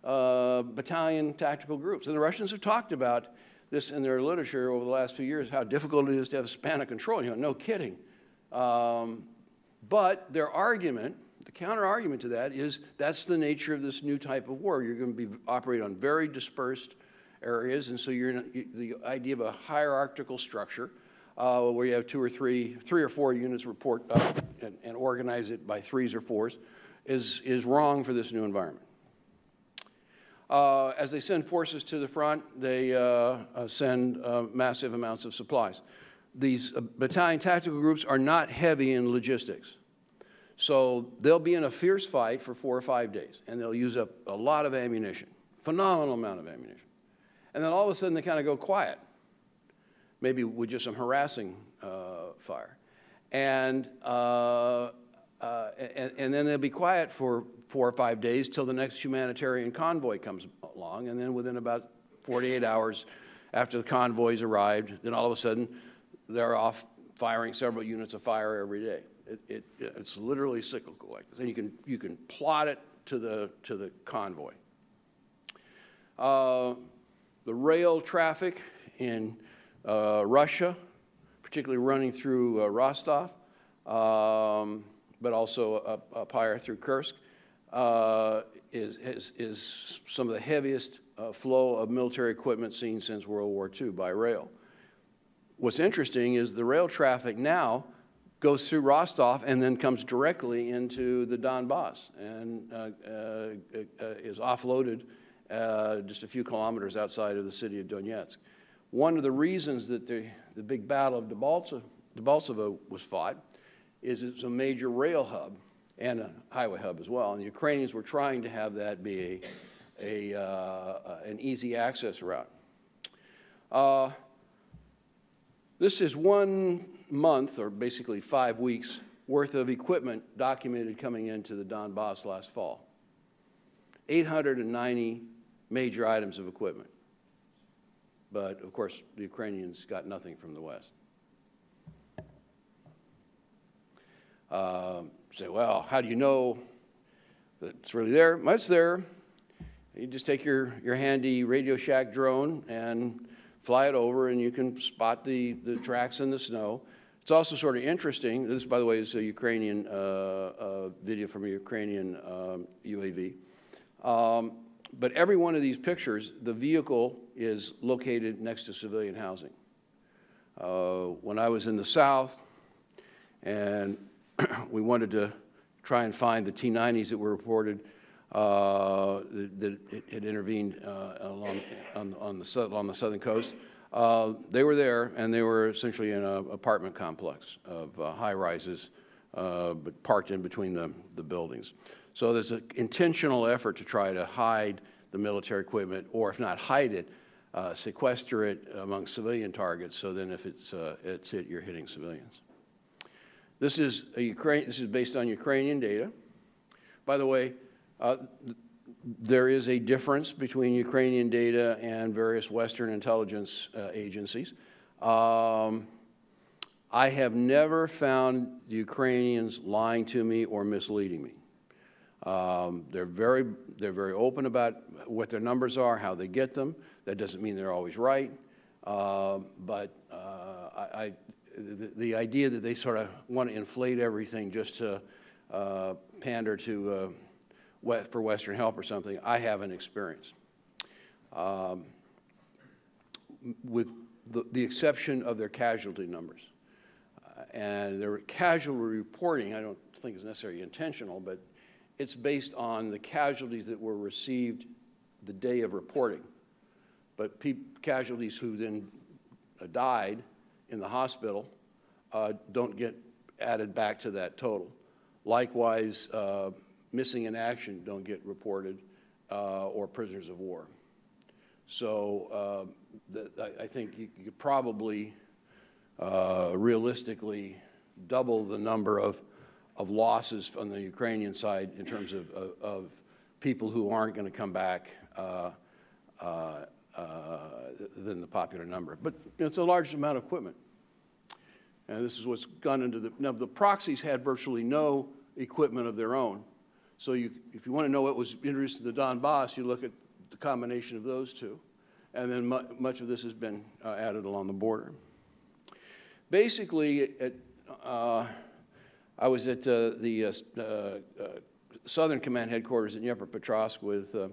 S2: battalion tactical groups. And the Russians have talked about this in their literature over the last few years, how difficult it is to have a span of control. No kidding. But their argument, the counter-argument to that is that's the nature of this new type of war. You're going to be operate on very dispersed areas, and so the idea of a hierarchical structure where you have 3 or 4 units report up and organize it by 3s or 4s is wrong for this new environment. As they send forces to the front, they send massive amounts of supplies. These battalion tactical groups are not heavy in logistics. So they'll be in a fierce fight for 4 or 5 days, and they'll use up a lot of ammunition, phenomenal amount of ammunition. And then all of a sudden they kind of go quiet, maybe with just some harassing fire. And then they'll be quiet for 4 or 5 days till the next humanitarian convoy comes along, and then within about 48 hours after the convoy's arrived, then all of a sudden they're off firing several units of fire every day. It's literally cyclical like this, and you can plot it to the convoy. The rail traffic in Russia, particularly running through Rostov, but also up higher through Kursk, is some of the heaviest flow of military equipment seen since World War II by rail. What's interesting is the rail traffic now goes through Rostov and then comes directly into the Donbas and is offloaded just a few kilometers outside of the city of Donetsk. One of the reasons that the big battle of Debaltseve was fought is it's a major rail hub and a highway hub as well, and the Ukrainians were trying to have that be an easy access route. This is 1 month, or basically 5 weeks, worth of equipment documented coming into the Donbas last fall. 890 major items of equipment. But, of course, the Ukrainians got nothing from the West. Say, well, how do you know that it's really there? Well, it's there. You just take your handy Radio Shack drone and fly it over, and you can spot the tracks in the snow. It's also sort of interesting. This, by the way, is a Ukrainian video from a Ukrainian UAV. But every one of these pictures, the vehicle is located next to civilian housing. When I was in the South, and we wanted to try and find the T-90s that were reported that it had intervened on the southern coast. They were there, and they were essentially in an apartment complex of high-rises, but parked in between the buildings. So there's an intentional effort to try to hide the military equipment, or if not hide it, sequester it among civilian targets, so then if it's hit, you're hitting civilians. This is based on Ukrainian data. By the way, there is a difference between Ukrainian data and various Western intelligence agencies. I have never found the Ukrainians lying to me or misleading me. They're very open about what their numbers are, how they get them. That doesn't mean they're always right, but the idea that they sort of want to inflate everything just to pander to for Western help or something, I haven't experienced. With the exception of their casualty numbers. And their casualty reporting, I don't think is necessarily intentional, but it's based on the casualties that were received the day of reporting. But casualties who then died in the hospital don't get added back to that total. Likewise, missing in action don't get reported, or prisoners of war. So I think you could probably realistically double the number of losses on the Ukrainian side in terms of people who aren't going to come back than the popular number. But it's a large amount of equipment. And this is what's gone into now the proxies had virtually no equipment of their own. So if you want to know what was introduced to the Donbas, you look at the combination of those two. And then much of this has been added along the border. Basically, I was at the Southern Command headquarters at Dnipropetrovsk with the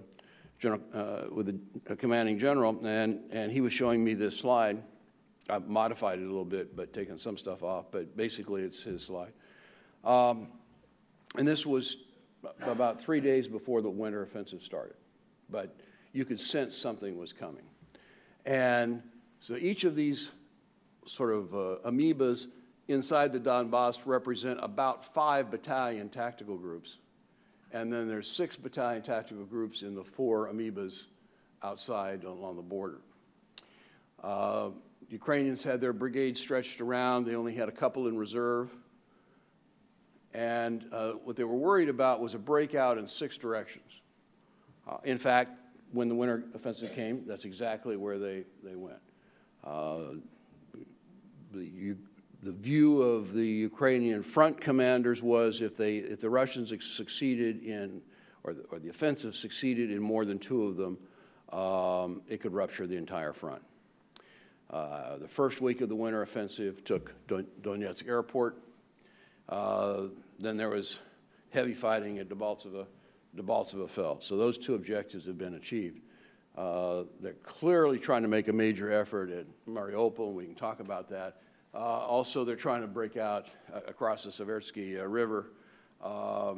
S2: commanding general, and he was showing me this slide. I've modified it a little bit, but taken some stuff off, but basically it's his slide. And this was about 3 days before the winter offensive started. But you could sense something was coming. And so each of these sort of amoebas inside the Donbas represent about 5 battalion tactical groups. And then there's 6 battalion tactical groups in the 4 amoebas outside along the border. Ukrainians had their brigades stretched around. They only had a couple in reserve. And what they were worried about was a breakout in 6 directions. In fact, when the winter offensive came, that's exactly where they went. The view of the Ukrainian front commanders was if the Russians succeeded in, or the offensive succeeded in more than 2 of them, it could rupture the entire front. The first week of the winter offensive took Donetsk airport. Then there was heavy fighting at Debaltseve fell. So those 2 objectives have been achieved. They're clearly trying to make a major effort at Mariupol, and we can talk about that. Also, they're trying to break out across the Seversky River. I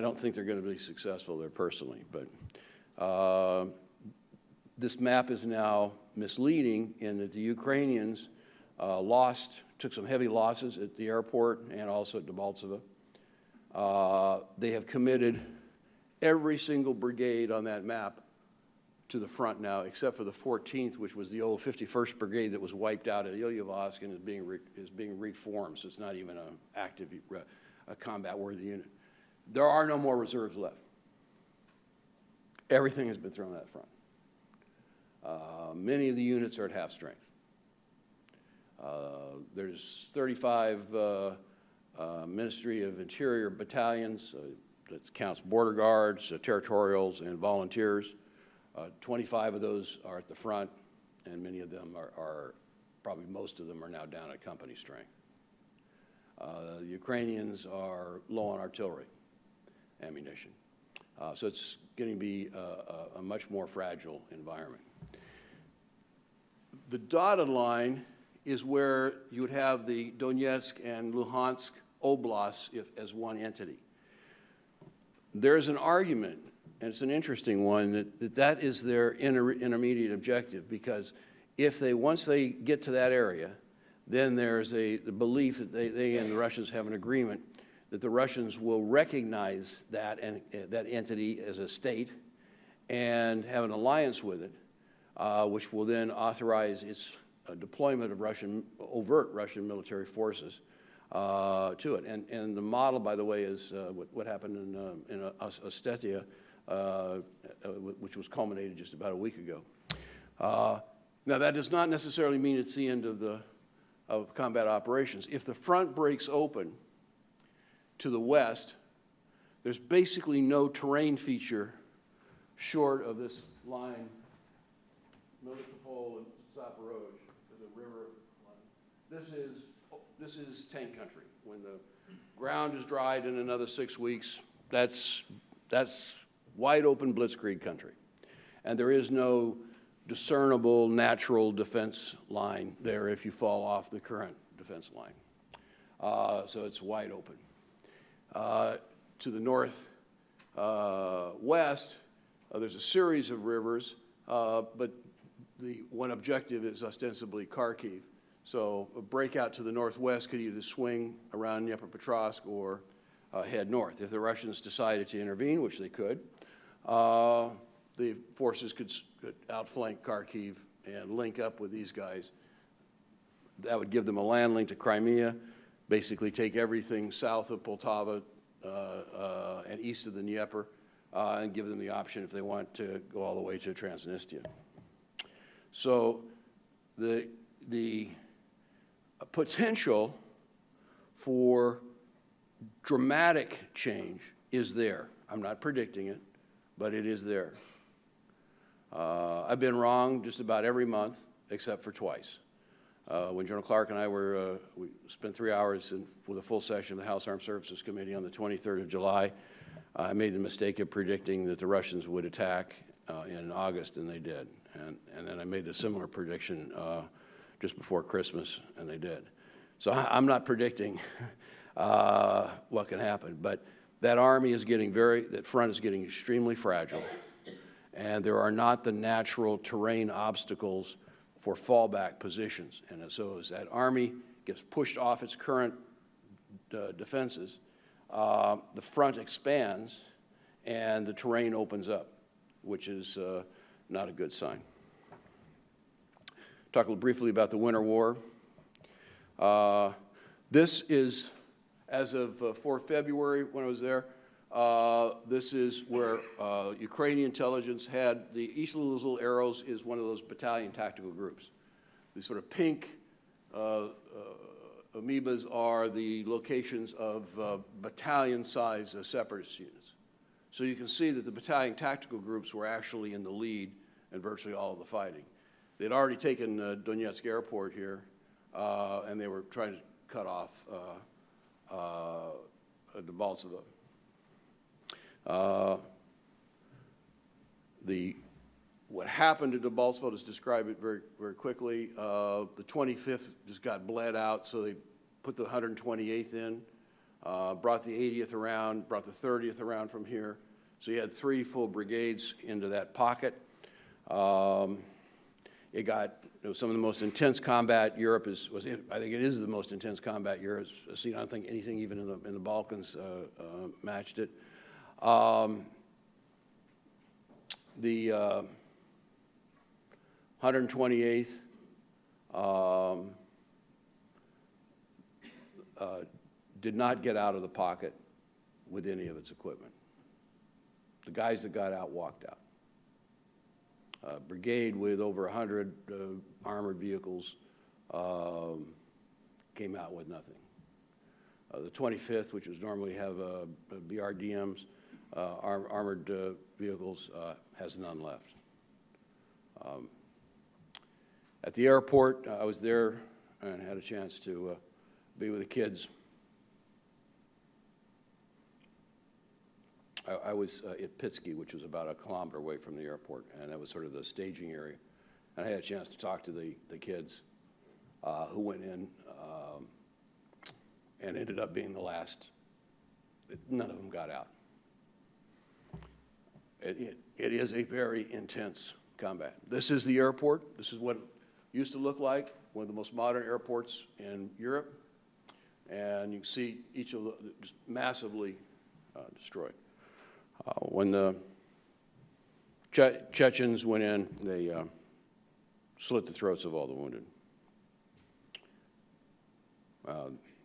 S2: don't think they're going to be successful there personally, but this map is now misleading in that the Ukrainians took some heavy losses at the airport and also at Debaltseve. They have committed every single brigade on that map to the front now, except for the 14th, which was the old 51st Brigade that was wiped out at Ilyevsk and is being reformed, so it's not even an active, a combat-worthy unit. There are no more reserves left. Everything has been thrown at the front. Many of the units are at half strength. There's 35 Ministry of Interior battalions, that counts border guards, territorials, and volunteers. 25 of those are at the front, and many of them are probably most of them are now down at company strength. The Ukrainians are low on artillery ammunition. So it's going to be a much more fragile environment. The dotted line is where you would have the Donetsk and Luhansk oblasts as one entity. There's an argument, and it's an interesting one, that is their intermediate objective, because once they get to that area, then there's the belief that they and the Russians have an agreement that the Russians will recognize that entity as a state and have an alliance with it, which will then authorize its deployment of overt Russian military forces to it. And the model, by the way, is what happened in Ossetia, which was culminated just about a week ago. Now, that does not necessarily mean it's the end of combat operations. If the front breaks open to the west, there's basically no terrain feature short of this line, Melitopol and Zaporozhye, the river line. This is tank country. When the ground is dried in another 6 weeks, that's wide open blitzkrieg country. And there is no discernible natural defense line there if you fall off the current defense line. So it's wide open. To the north west, there's a series of rivers, but the one objective is ostensibly Kharkiv. So a breakout to the northwest could either swing around Dnipropetrovsk or head north. If the Russians decided to intervene, which they could, the forces could outflank Kharkiv and link up with these guys. That would give them a land link to Crimea, basically take everything south of Poltava and east of the Dnieper, and give them the option if they want to go all the way to Transnistria. So the potential for dramatic change is there. I'm not predicting it, but it is there. I've been wrong just about every month except for twice. When General Clark and I we spent 3 hours with a full session of the House Armed Services Committee on the 23rd of July, I made the mistake of predicting that the Russians would attack in August, and they did. And then I made a similar prediction just before Christmas, and they did. So I'm not predicting what can happen, but That front is getting extremely fragile, and there are not the natural terrain obstacles for fallback positions. And so as that army gets pushed off its current defenses, the front expands and the terrain opens up, which is not a good sign. Talk briefly about the Winter War. This is, as of 4 February when I was there, this is where Ukrainian intelligence had each of those little arrows is one of those battalion tactical groups. These sort of pink amoebas are the locations of battalion-size separatist units. So you can see that the battalion tactical groups were actually in the lead in virtually all of the fighting. They'd already taken Donetsk airport here, and they were trying to cut off Debaltseve. What happened to Debaltseve, is describe it very, very quickly. The 25th just got bled out, so they put the 128th in, brought the 80th around, brought the 30th around from here. So you had 3 full brigades into that pocket. It got some of the most intense combat Europe I think it is the most intense combat Europe has seen. I don't think anything even in the Balkans matched it. The 128th did not get out of the pocket with any of its equipment. The guys that got out walked out. Brigade with over 100 armored vehicles came out with nothing. The 25th, which was normally have BRDMs, armored vehicles, has none left. At the airport, I was there and had a chance to be with the kids. I was at Pitsky, which was about a kilometer away from the airport, and that was sort of the staging area. And I had a chance to talk to the kids who went in and ended up being the last. None of them got out. It is a very intense combat. This is the airport. This is what it used to look like, one of the most modern airports in Europe. And you can see each of them just massively destroyed. When the Chechens went in, they slit the throats of all the wounded.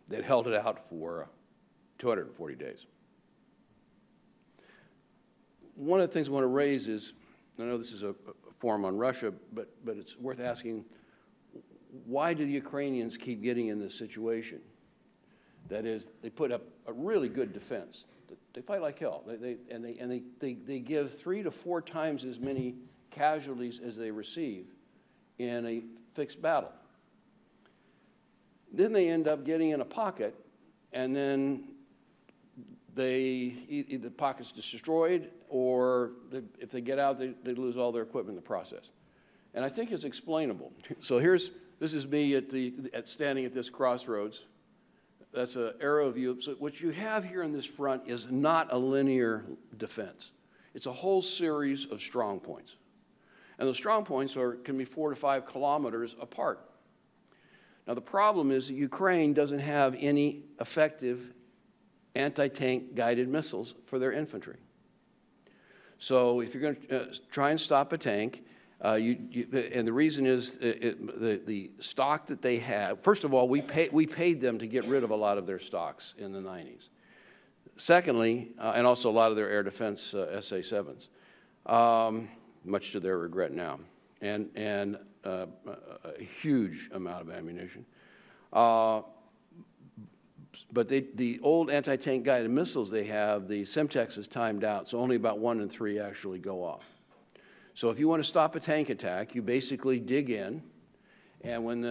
S2: They'd held it out for 240 days. One of the things I want to raise is, I know this is a forum on Russia, but it's worth asking, why do the Ukrainians keep getting in this situation? That is, they put up a really good defense. They fight like hell. They give 3 to 4 times as many casualties as they receive in a fixed battle. Then they end up getting in a pocket, and then either the pocket's destroyed, or if they get out, they lose all their equipment in the process. And I think it's explainable. So this is me standing at this crossroads. That's an aerial view. So what you have here in this front is not a linear defense. It's a whole series of strong points. And the strong points can be 4 to 5 kilometers apart. Now the problem is that Ukraine doesn't have any effective anti-tank guided missiles for their infantry. So if you're going to try and stop a tank, and the reason is the stock that they have. First of all, we paid them to get rid of a lot of their stocks in the 90s. Secondly, and also a lot of their air defense SA-7s, much to their regret now, and a huge amount of ammunition. But the old anti-tank guided missiles they have, the Semtex is timed out, so only about 1 in 3 actually go off. So if you want to stop a tank attack, you basically dig in, and when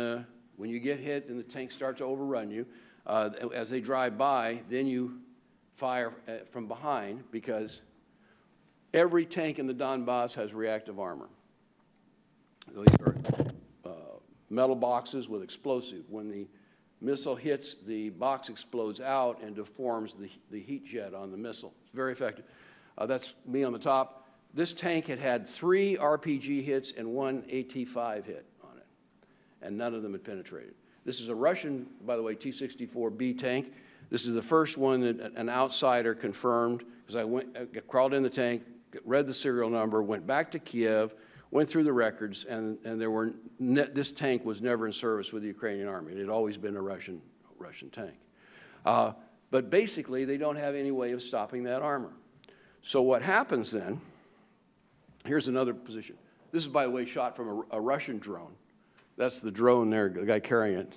S2: you get hit and the tank starts to overrun you, as they drive by, then you fire from behind, because every tank in the Donbas has reactive armor. These are metal boxes with explosive. When the Missile hits, the box explodes out and deforms the heat jet on the missile. It's very effective. That's me on the top. This tank had 3 RPG hits and 1 AT-5 hit on it, and none of them had penetrated. This is a Russian, by the way, T-64B tank. This is the first one that an outsider confirmed, because I crawled in the tank, read the serial number, went back to Kiev, went through the records, and this tank was never in service with the Ukrainian army. It had always been a Russian tank. But basically, they don't have any way of stopping that armor. So what happens then, here's another position. This is, by the way, shot from a Russian drone. That's the drone there, the guy carrying it.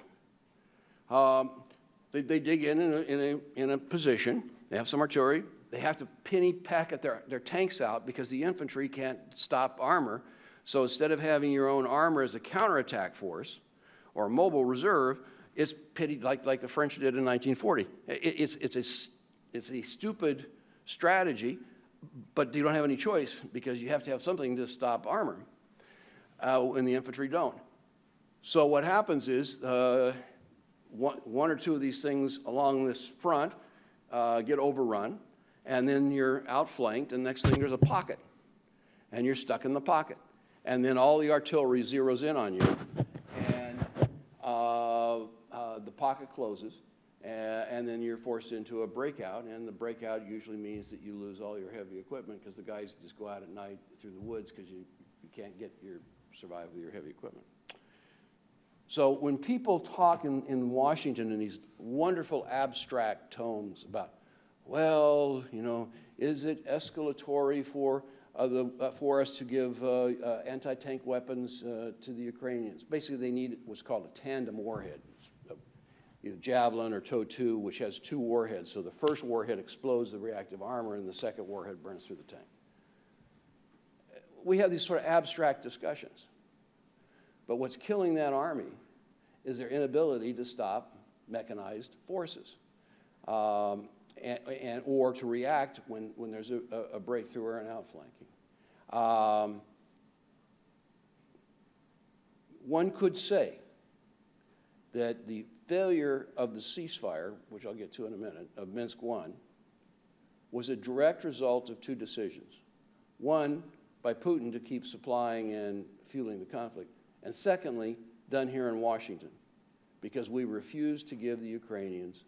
S2: They dig in a position. They have some artillery. They have to penny packet their tanks out because the infantry can't stop armor. So instead of having your own armor as a counterattack force or a mobile reserve, it's pitted like the French did in 1940. It's a stupid strategy, but you don't have any choice because you have to have something to stop armor, and the infantry don't. So what happens is one or two of these things along this front get overrun, and then you're outflanked, and next thing there's a pocket, and you're stuck in the pocket. And then all the artillery zeroes in on you, and the pocket closes, and then you're forced into a breakout, and the breakout usually means that you lose all your heavy equipment because the guys just go out at night through the woods because you can't survive with your heavy equipment. So when people talk in Washington in these wonderful abstract tones about, well, you know, is it escalatory for us to give anti-tank weapons to the Ukrainians? Basically, they need what's called a tandem warhead, either Javelin or TOW2, which has 2 warheads. So the first warhead explodes the reactive armor, and the second warhead burns through the tank. We have these sort of abstract discussions. But what's killing that army is their inability to stop mechanized forces. Or to react when there's a breakthrough or an outflanking. One could say that the failure of the ceasefire, which I'll get to in a minute, of Minsk I, was a direct result of 2 decisions. One, by Putin to keep supplying and fueling the conflict, and secondly, done here in Washington, because we refused to give the Ukrainians,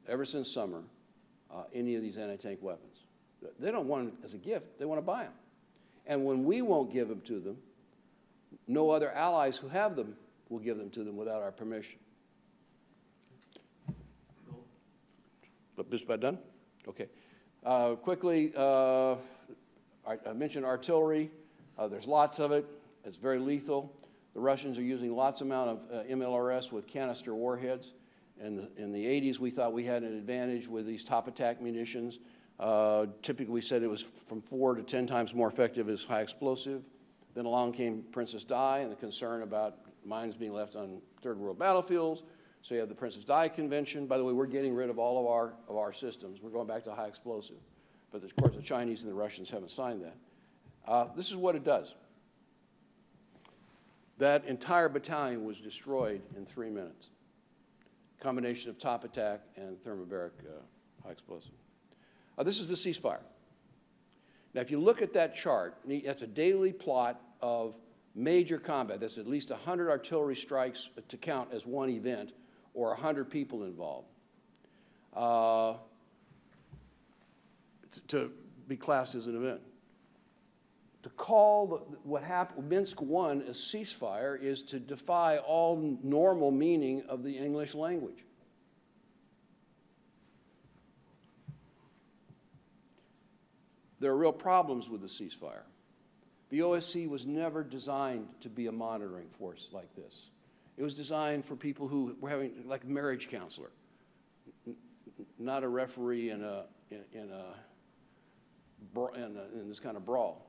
S2: ever since summer, any of these anti-tank weapons. They don't want them as a gift. They want to buy them. And when we won't give them to them, no other allies who have them will give them to them without our permission. But just about done? Okay. Quickly, I mentioned artillery. There's lots of it. It's very lethal. The Russians are using lots amount of MLRS with canister warheads. In the 80s, we thought we had an advantage with these top attack munitions. Typically, we said it was from 4 to 10 times more effective as high explosive. Then along came Princess Di and the concern about mines being left on third world battlefields. So you have the Princess Di Convention. By the way, we're getting rid of all of our systems. We're going back to high explosive. But of course, the Chinese and the Russians haven't signed that. This is what it does. That entire battalion was destroyed in 3 minutes. Combination of top attack and thermobaric high explosive. This is the ceasefire. Now, if you look at that chart, that's a daily plot of major combat. That's at least 100 artillery strikes to count as one event, or 100 people involved to be classed as an event. To call what happened, Minsk I, a ceasefire is to defy all normal meaning of the English language. There are real problems with the ceasefire. The OSCE was never designed to be a monitoring force like this. It was designed for people who were having, like a marriage counselor, not a referee in this kind of brawl.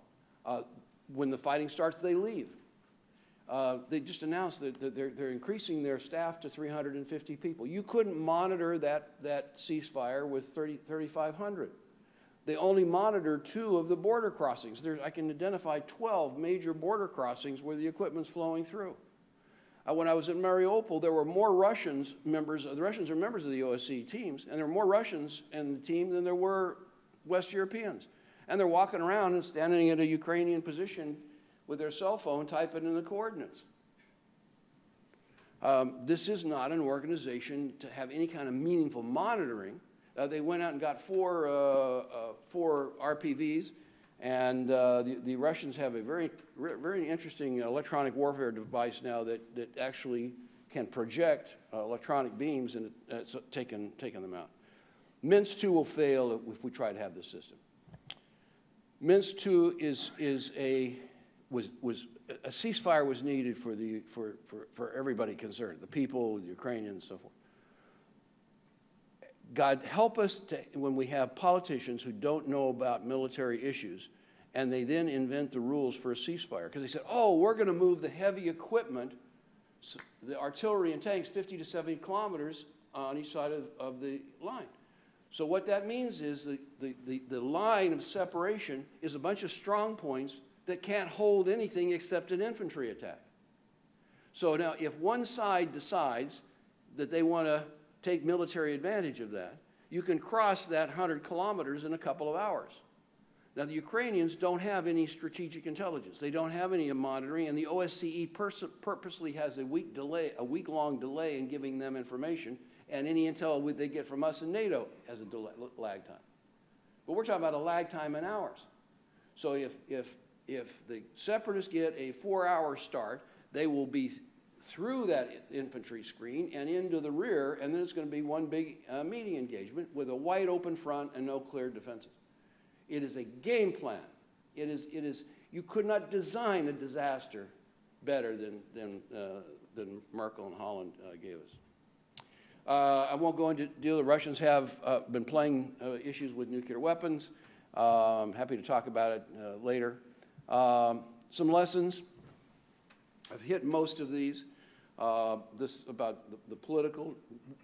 S2: When the fighting starts, they leave. They just announced that they're increasing their staff to 350 people. You couldn't monitor that ceasefire with 3,500. They only monitor 2 of the border crossings. I can identify 12 major border crossings where the equipment's flowing through. When I was in Mariupol, there were more Russians members. The Russians are members of the OSCE teams, and there were more Russians in the team than there were West Europeans. And they're walking around and standing at a Ukrainian position with their cell phone, typing in the coordinates. This is not an organization to have any kind of meaningful monitoring. They went out and got four RPVs, and the Russians have a very interesting electronic warfare device now that actually can project electronic beams, and it's taken them out. Minsk 2 will fail if we try to have this system. Minsk 2 was a ceasefire was needed for everybody concerned, the people, the Ukrainians, and so forth. God help us when we have politicians who don't know about military issues, and they then invent the rules for a ceasefire. Because they said, oh, we're going to move the heavy equipment, the artillery and tanks, 50 to 70 kilometers on each side of the line. So what that means is the line of separation is a bunch of strong points that can't hold anything except an infantry attack. So now if one side decides that they want to take military advantage of that, you can cross that 100 kilometers in a couple of hours. Now the Ukrainians don't have any strategic intelligence. They don't have any monitoring, and the OSCE purposely has a week-long delay in giving them information, and any intel they get from us and NATO has a lag time. But we're talking about a lag time in hours. So if the separatists get a 4-hour start, they will be through that infantry screen and into the rear, and then it's going to be one big meeting engagement with a wide open front and no clear defenses. It is a game plan. You could not design a disaster better than Merkel and Holland gave us. I won't go into deal. The Russians have been playing issues with nuclear weapons. I'm happy to talk about it later. Some lessons. I've hit most of these. This about the political.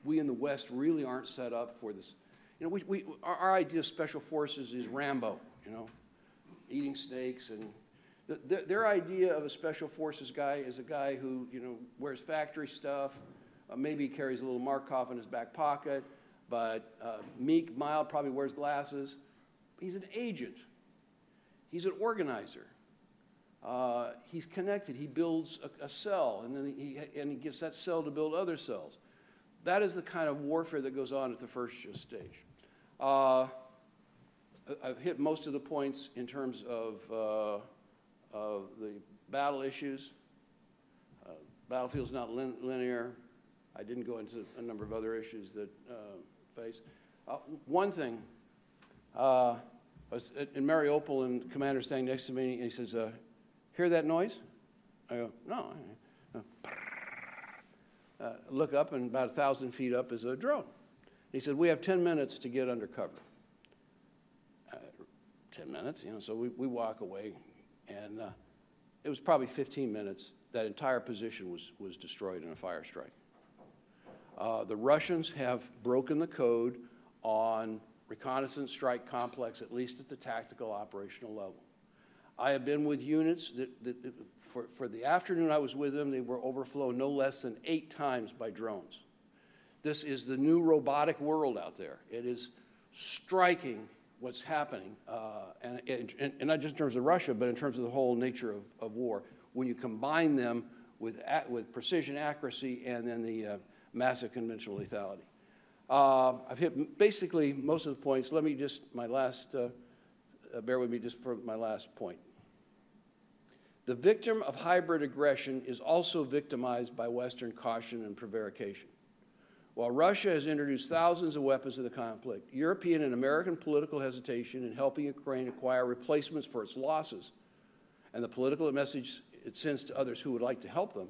S2: We in the West really aren't set up for this. You know, our idea of special forces is Rambo. You know, eating steaks, and their idea of a special forces guy is a guy who wears factory stuff. Maybe carries a little Markov in his back pocket, but meek, mild, probably wears glasses. He's an agent. He's an organizer. He's connected. He builds a cell, and then he gets that cell to build other cells. That is the kind of warfare that goes on at the first stage. I've hit most of the points in terms of the battle issues. Battlefield's not linear. I didn't go into a number of other issues that face. One thing, I was in Mariupol, and the commander standing next to me, and he says, hear that noise? I go, no. Look up, and about 1,000 feet up is a drone. He said, we have 10 minutes to get under cover. 10 minutes, so we walk away, and it was probably 15 minutes. That entire position was destroyed in a fire strike. The Russians have broken the code on reconnaissance strike complex, at least at the tactical operational level. I have been with units that for the afternoon I was with them, they were overflown no less than 8 times by drones. This is the new robotic world out there. It is striking what's happening, and not just in terms of Russia, but in terms of the whole nature of war. When you combine them with precision, accuracy, and then the massive conventional lethality. I've hit basically most of the points. Let me just, bear with me just for my last point. The victim of hybrid aggression is also victimized by Western caution and prevarication. While Russia has introduced thousands of weapons to the conflict, European and American political hesitation in helping Ukraine acquire replacements for its losses, and the political message it sends to others who would like to help them,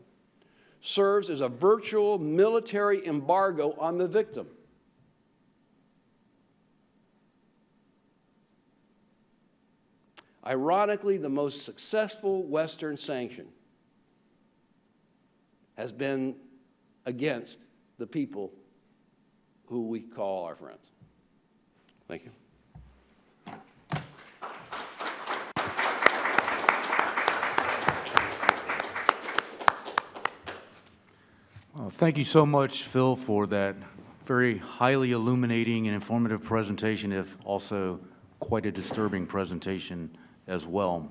S2: serves as a virtual military embargo on the victim. Ironically, the most successful Western sanction has been against the people who we call our friends. Thank you.
S1: Thank you so much, Phil, for that very highly illuminating and informative presentation, if also quite a disturbing presentation as well.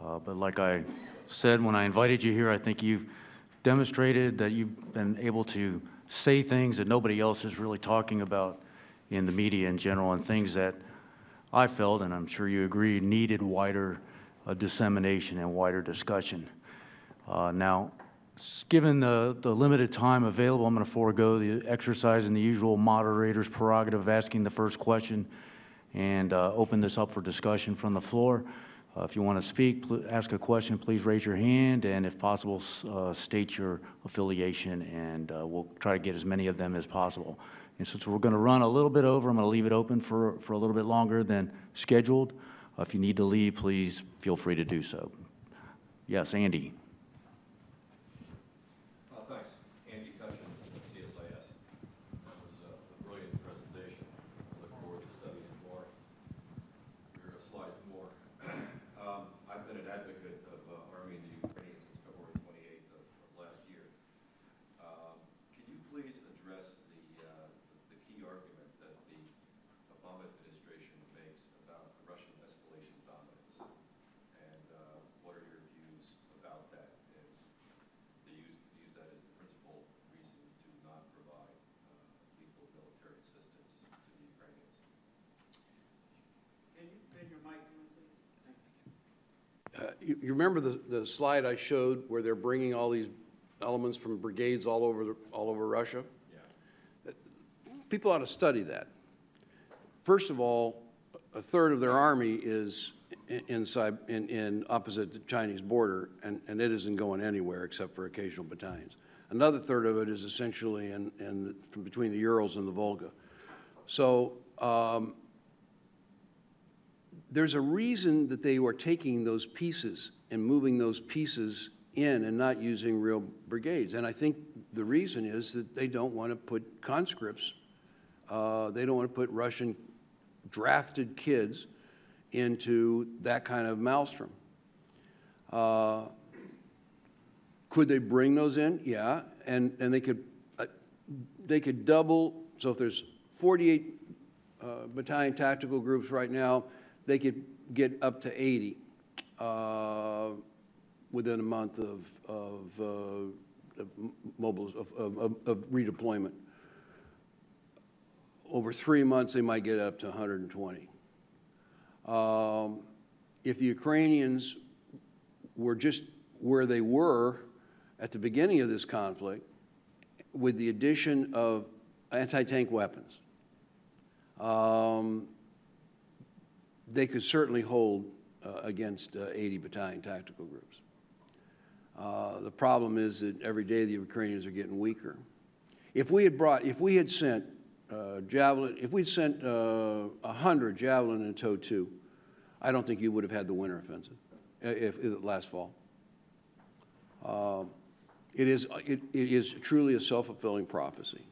S1: But like I said when I invited you here, I think you've demonstrated that you've been able to say things that nobody else is really talking about in the media in general, and things that I felt, and I'm sure you agree, needed wider dissemination and wider discussion. Now, given the limited time available, I'm going to forego the exercise in the usual moderator's prerogative of asking the first question and open this up for discussion from the floor. If you want to speak, ask a question, please raise your hand, and if possible, state your affiliation, and we'll try to get as many of them as possible. And since we're going to run a little bit over, I'm going to leave it open for a little bit longer than scheduled. If you need to leave, please feel free to do so. Yes, Andy.
S3: Thanks. Andy Cutchins, CSIS. That was a brilliant presentation. I look forward to studying more, your slides more. I've been an advocate of arming the Ukrainians since February 28th of last year. Can you please address the key argument that the Obama administration makes about Russian escalation dominance? And what are your views about that? They use that as the principal reason to not provide lethal military assistance to the Ukrainians.
S4: Can you bend your mic, please? Thank you.
S2: You remember the slide I showed where they're bringing all these elements from brigades all over Russia?
S3: Yeah.
S2: People ought to study that. First of all, a third of their army is in opposite the Chinese border, and it isn't going anywhere except for occasional battalions. Another third of it is essentially from between the Urals and the Volga. So there's a reason that they were taking those pieces and moving those pieces in and not using real brigades. And I think the reason is that they don't want to put conscripts, they don't want to put Russian drafted kids into that kind of maelstrom. Could they bring those in? Yeah, and they could double. So if there's 48 battalion tactical groups right now, they could get up to 80 within a month of redeployment. Over 3 months, they might get up to 120. If the Ukrainians were just where they were at the beginning of this conflict, with the addition of anti-tank weapons, they could certainly hold against 80 battalion tactical groups. The problem is that every day the Ukrainians are getting weaker. If we had sent Javelin, if we'd sent 100 Javelin and TOW-2, I don't think you would have had the winter offensive if last fall. It is truly a self-fulfilling prophecy.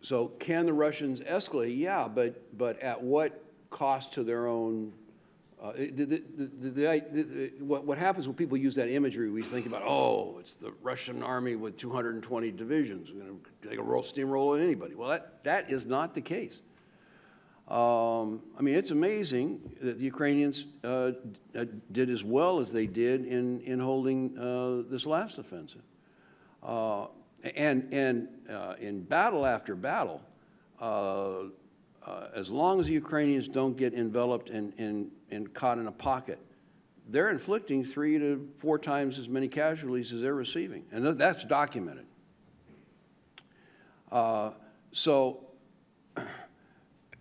S2: So can the Russians escalate? Yeah, but at what cost to their own? What happens when people use that imagery? We think about, oh, it's the Russian army with 220 divisions. They can steamroll at anybody. Well, that is not the case. I mean, it's amazing that the Ukrainians did as well as they did in holding this last offensive. And in battle after battle, as long as the Ukrainians don't get enveloped and caught in a pocket, they're inflicting 3 to 4 times as many casualties as they're receiving, and that's documented. So,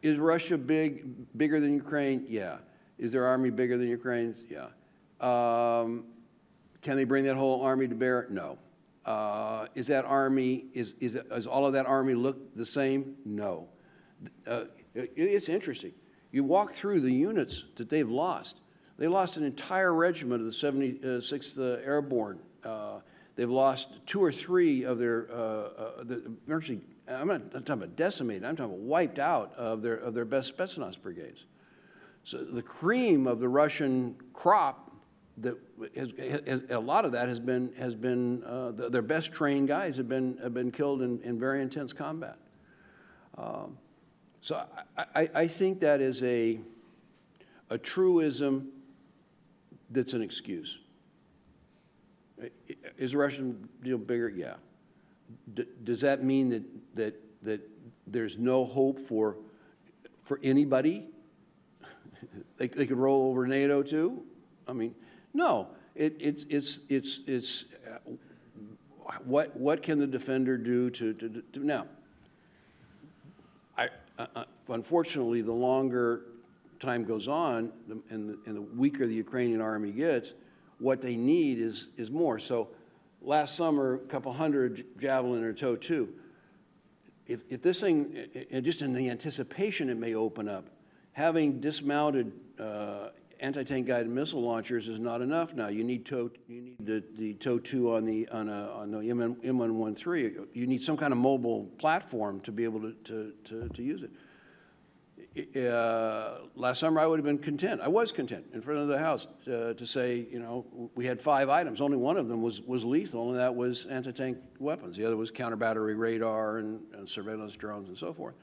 S2: is Russia bigger than Ukraine? Yeah. Is their army bigger than Ukraine's? Yeah. Can they bring that whole army to bear? No. Is that army, does all of that army look the same? No. It's interesting. You walk through the units that they've lost. They lost an entire regiment of the 76th Airborne. They've lost 2 or 3 of their, virtually, I'm not talking about decimated, I'm talking about wiped out of their best Spetsnaz brigades. So the cream of the Russian crop a lot of that has been their best trained guys have been killed in very intense combat. So I think that is a truism that's an excuse. Is the Russian deal bigger? Yeah. Does that mean that there's no hope for anybody? They could roll over NATO too? I mean, no. It's what can the defender do to now? Unfortunately, the longer time goes on, and the weaker the Ukrainian army gets, what they need is more. So, last summer, a couple hundred Javelin or TOW-2. If this thing, and just in the anticipation it may open up, having dismounted anti-tank guided missile launchers is not enough now. You need the TOW-2 on the M113. You need some kind of mobile platform to be able to use it. Last summer I would have been content. I was content in front of the House to say, you know, we had 5 items. Only one of them was lethal, and that was anti-tank weapons. The other was counter-battery radar and surveillance drones and so forth.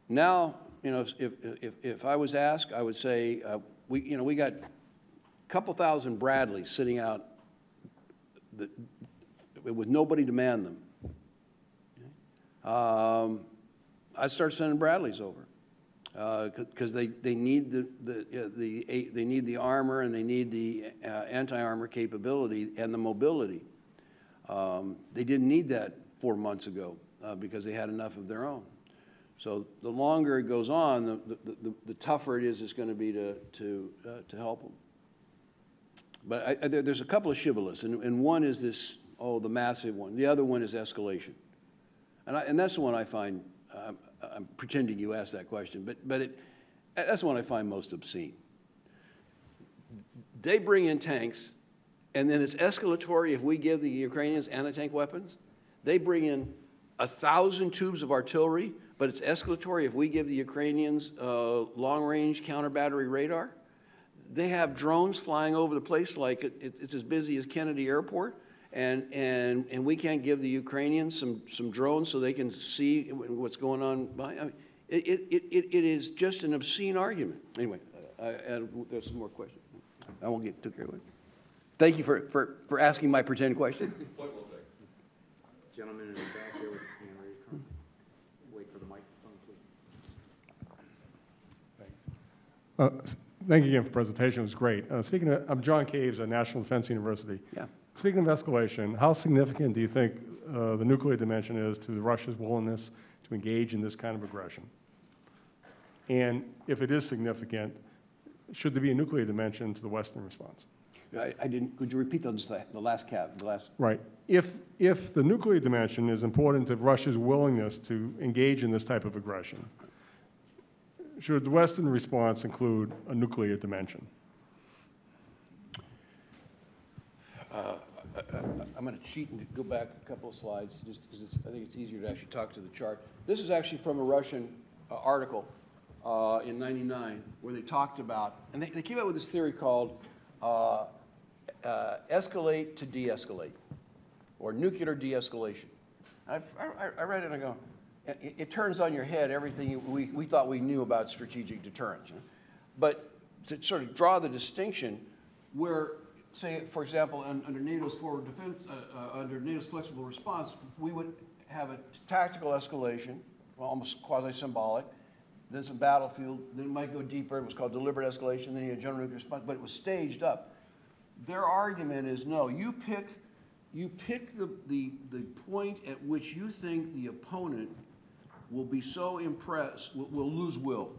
S2: Now, you know, if I was asked, I would say we got a couple thousand Bradleys sitting out with nobody to man them. I'd start sending Bradleys over because they need they need the armor, and they need the anti-armor capability and the mobility. They didn't need that 4 months ago because they had enough of their own. So the longer it goes on, the tougher it is going to be to help them. But there's a couple of shibboleths, and one is this, the massive one. The other one is escalation. And that's the one I find, I'm pretending you asked that question, but that's the one I find most obscene. They bring in tanks, and then it's escalatory if we give the Ukrainians anti-tank weapons. They bring in 1,000 tubes of artillery, but it's escalatory if we give the Ukrainians long-range counter-battery radar. They have drones flying over the place like it's as busy as Kennedy Airport, and we can't give the Ukrainians some drones so they can see what's going on behind. I mean, it is just an obscene argument. Anyway, there's some more questions. I won't get too carried away. Thank you for asking my pretend question.
S3: Point well taken.
S1: Gentleman in the back there with his hand raised. Wait for the microphone, please.
S5: Thanks. Thank you again for the presentation. It was great. I'm John Caves at National Defense University.
S2: Yeah.
S5: Speaking of escalation, how significant do you think the nuclear dimension is to Russia's willingness to engage in this kind of aggression? And if it is significant, should there be a nuclear dimension to the Western response?
S2: I didn't. Could you repeat the last cap? The last.
S5: Right. If the nuclear dimension is important to Russia's willingness to engage in this type of aggression, should the Western response include a nuclear dimension?
S2: I'm going to cheat and go back a couple of slides just because I think it's easier to actually talk to the chart. This is actually from a Russian article in '99 where they talked about, and they came up with this theory called escalate to de-escalate, or nuclear de-escalation. I read it and I go, it turns on your head everything we thought we knew about strategic deterrence. You know? But to sort of draw the distinction where, say, for example, under NATO's forward defense, under NATO's flexible response, we would have a tactical escalation, almost quasi-symbolic, then some battlefield, then it might go deeper, it was called deliberate escalation, then you had general nuclear response, but it was staged up. Their argument is, no, you pick the point at which you think the opponent will be so impressed, will lose will.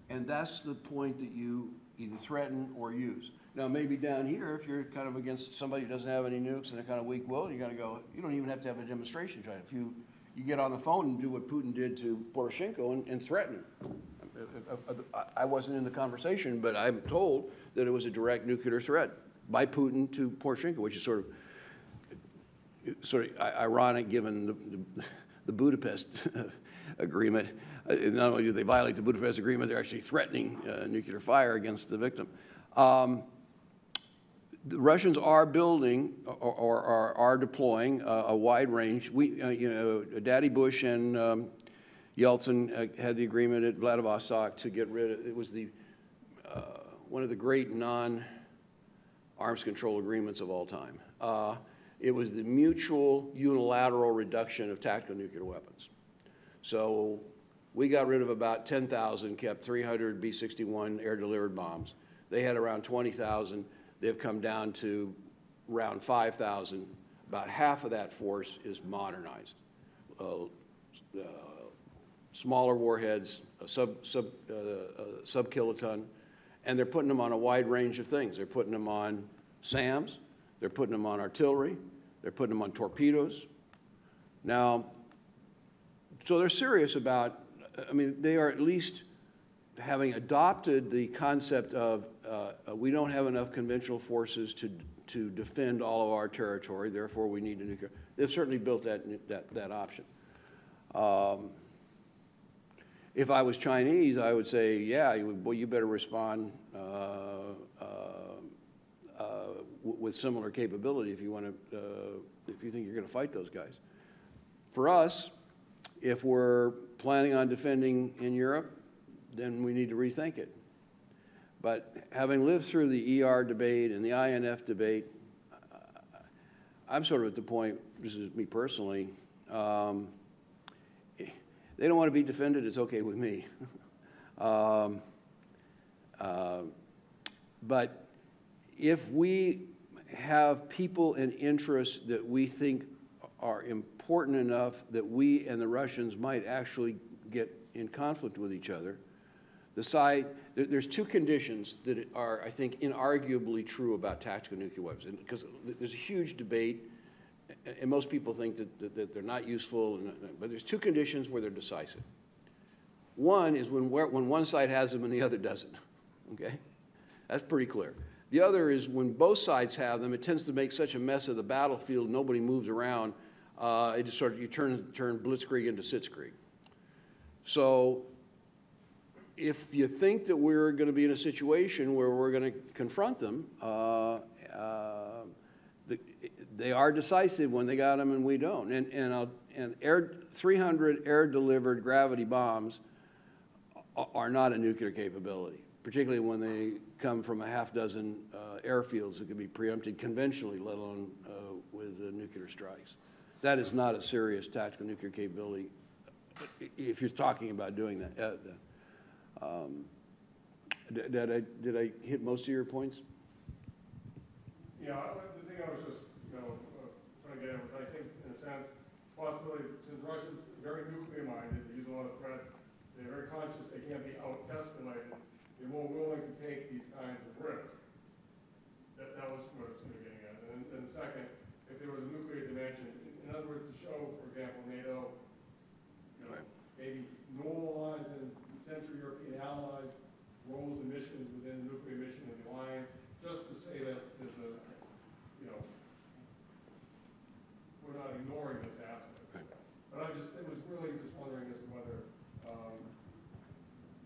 S2: And that's the point that you either threaten or use. Now, maybe down here, if you're kind of against somebody who doesn't have any nukes and they're kind of weak-willed, you're going to go, you don't even have to have a demonstration. If you get on the phone and do what Putin did to Poroshenko and threaten him. I wasn't in the conversation, but I'm told that it was a direct nuclear threat by Putin to Poroshenko, which is sort of ironic given the Budapest agreement. Not only do they violate the Budapest agreement, they're actually threatening nuclear fire against the victim. The Russians are building or are deploying a wide range. You know, Daddy Bush and Yeltsin had the agreement at Vladivostok to get rid of, it was the, one of the great non-arms control agreements of all time. It was the mutual unilateral reduction of tactical nuclear weapons. So we got rid of about 10,000, kept 300 B-61 air-delivered bombs. They had around 20,000. They've come down to around 5,000. About half of that force is modernized. Smaller warheads, sub-kiloton, and they're putting them on a wide range of things. They're putting them on SAMs, they're putting them on artillery, they're putting them on torpedoes. Now, so they're serious about, I mean, they are at least having adopted the concept of we don't have enough conventional forces to defend all of our territory, therefore we need a nuclear. They've certainly built that option. If I was Chinese, I would say, yeah, well, you better respond with similar capability if you want to, if you think you're going to fight those guys. For us, if we're planning on defending in Europe, then we need to rethink it. But having lived through the ER debate and the INF debate, I'm sort of at the point, this is me personally, they don't want to be defended, it's okay with me. But if we have people and interests that we think are important enough that we and the Russians might actually get in conflict with each other, there's two conditions that are, I think, inarguably true about tactical nuclear weapons. And because there's a huge debate, and most people think that they're not useful, but there's two conditions where they're decisive. One is when one side has them and the other doesn't, okay? That's pretty clear. The other is when both sides have them, it tends to make such a mess of the battlefield, nobody moves around, it just sort of, you turn blitzkrieg into sitzkrieg. So if you think that we're going to be in a situation where we're going to confront them, they are decisive when they got them and we don't. And 300 air-delivered gravity bombs are not a nuclear capability, particularly when they come from a half dozen airfields that can be preempted conventionally, let alone with nuclear strikes. That is not a serious tactical nuclear capability if you're talking about doing that. Did I hit most of your points?
S5: Yeah, the thing I was just, trying to get at was, I think, in a sense, possibility, since Russians are very nuclear-minded, they use a lot of threats, they're very conscious they can't be out-escalated, they're more willing to take these kinds of risks. That was what I was getting at. And then second, if there was a nuclear dimension, in other words, to show, for example, NATO, maybe normalizing Central European allies' roles and missions within the nuclear mission of the alliance, just to say that there's a, we're not ignoring this aspect. Right. But it was really just wondering as to whether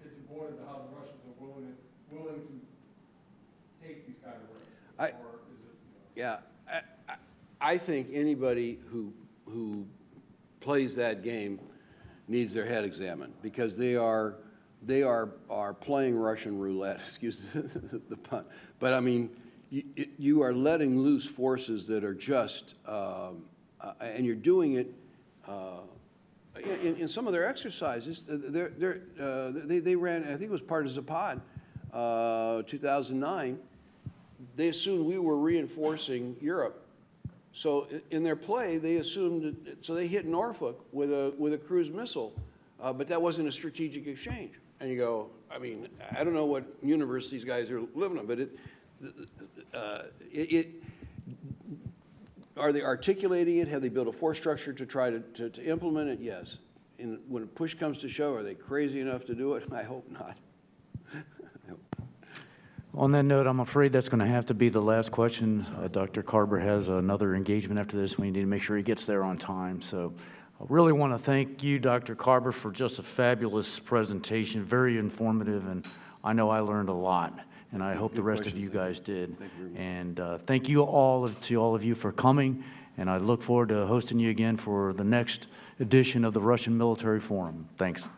S5: it's important to how the Russians are willing to take these kind of risks, or is it?
S2: Yeah, I think anybody who plays that game needs their head examined, because they are playing Russian roulette. Excuse the pun, but I mean, you are letting loose forces that are just, and you're doing it in some of their exercises. They ran, I think it was part of Zapad, 2009. They assumed we were reinforcing Europe. So in their play, they assumed that, so they hit Norfolk with a cruise missile, but that wasn't a strategic exchange. And you go, I mean, I don't know what universe these guys are living in, but are they articulating it? Have they built a force structure to try to implement it? Yes. And when push comes to shove, are they crazy enough to do it? I hope not.
S1: On that note, I'm afraid that's going to have to be the last question. Dr. Carver has another engagement after this. We need to make sure he gets there on time. So I really want to thank you, Dr. Carver, for just a fabulous presentation, very informative, and I know I learned a lot. and I hope the
S2: Good
S1: rest of
S2: questions.
S1: you guys did.
S2: Thank you very much.
S1: And thank you all to all of you for coming, and I look forward to hosting you again for the next edition of the Russian Military Forum. Thanks.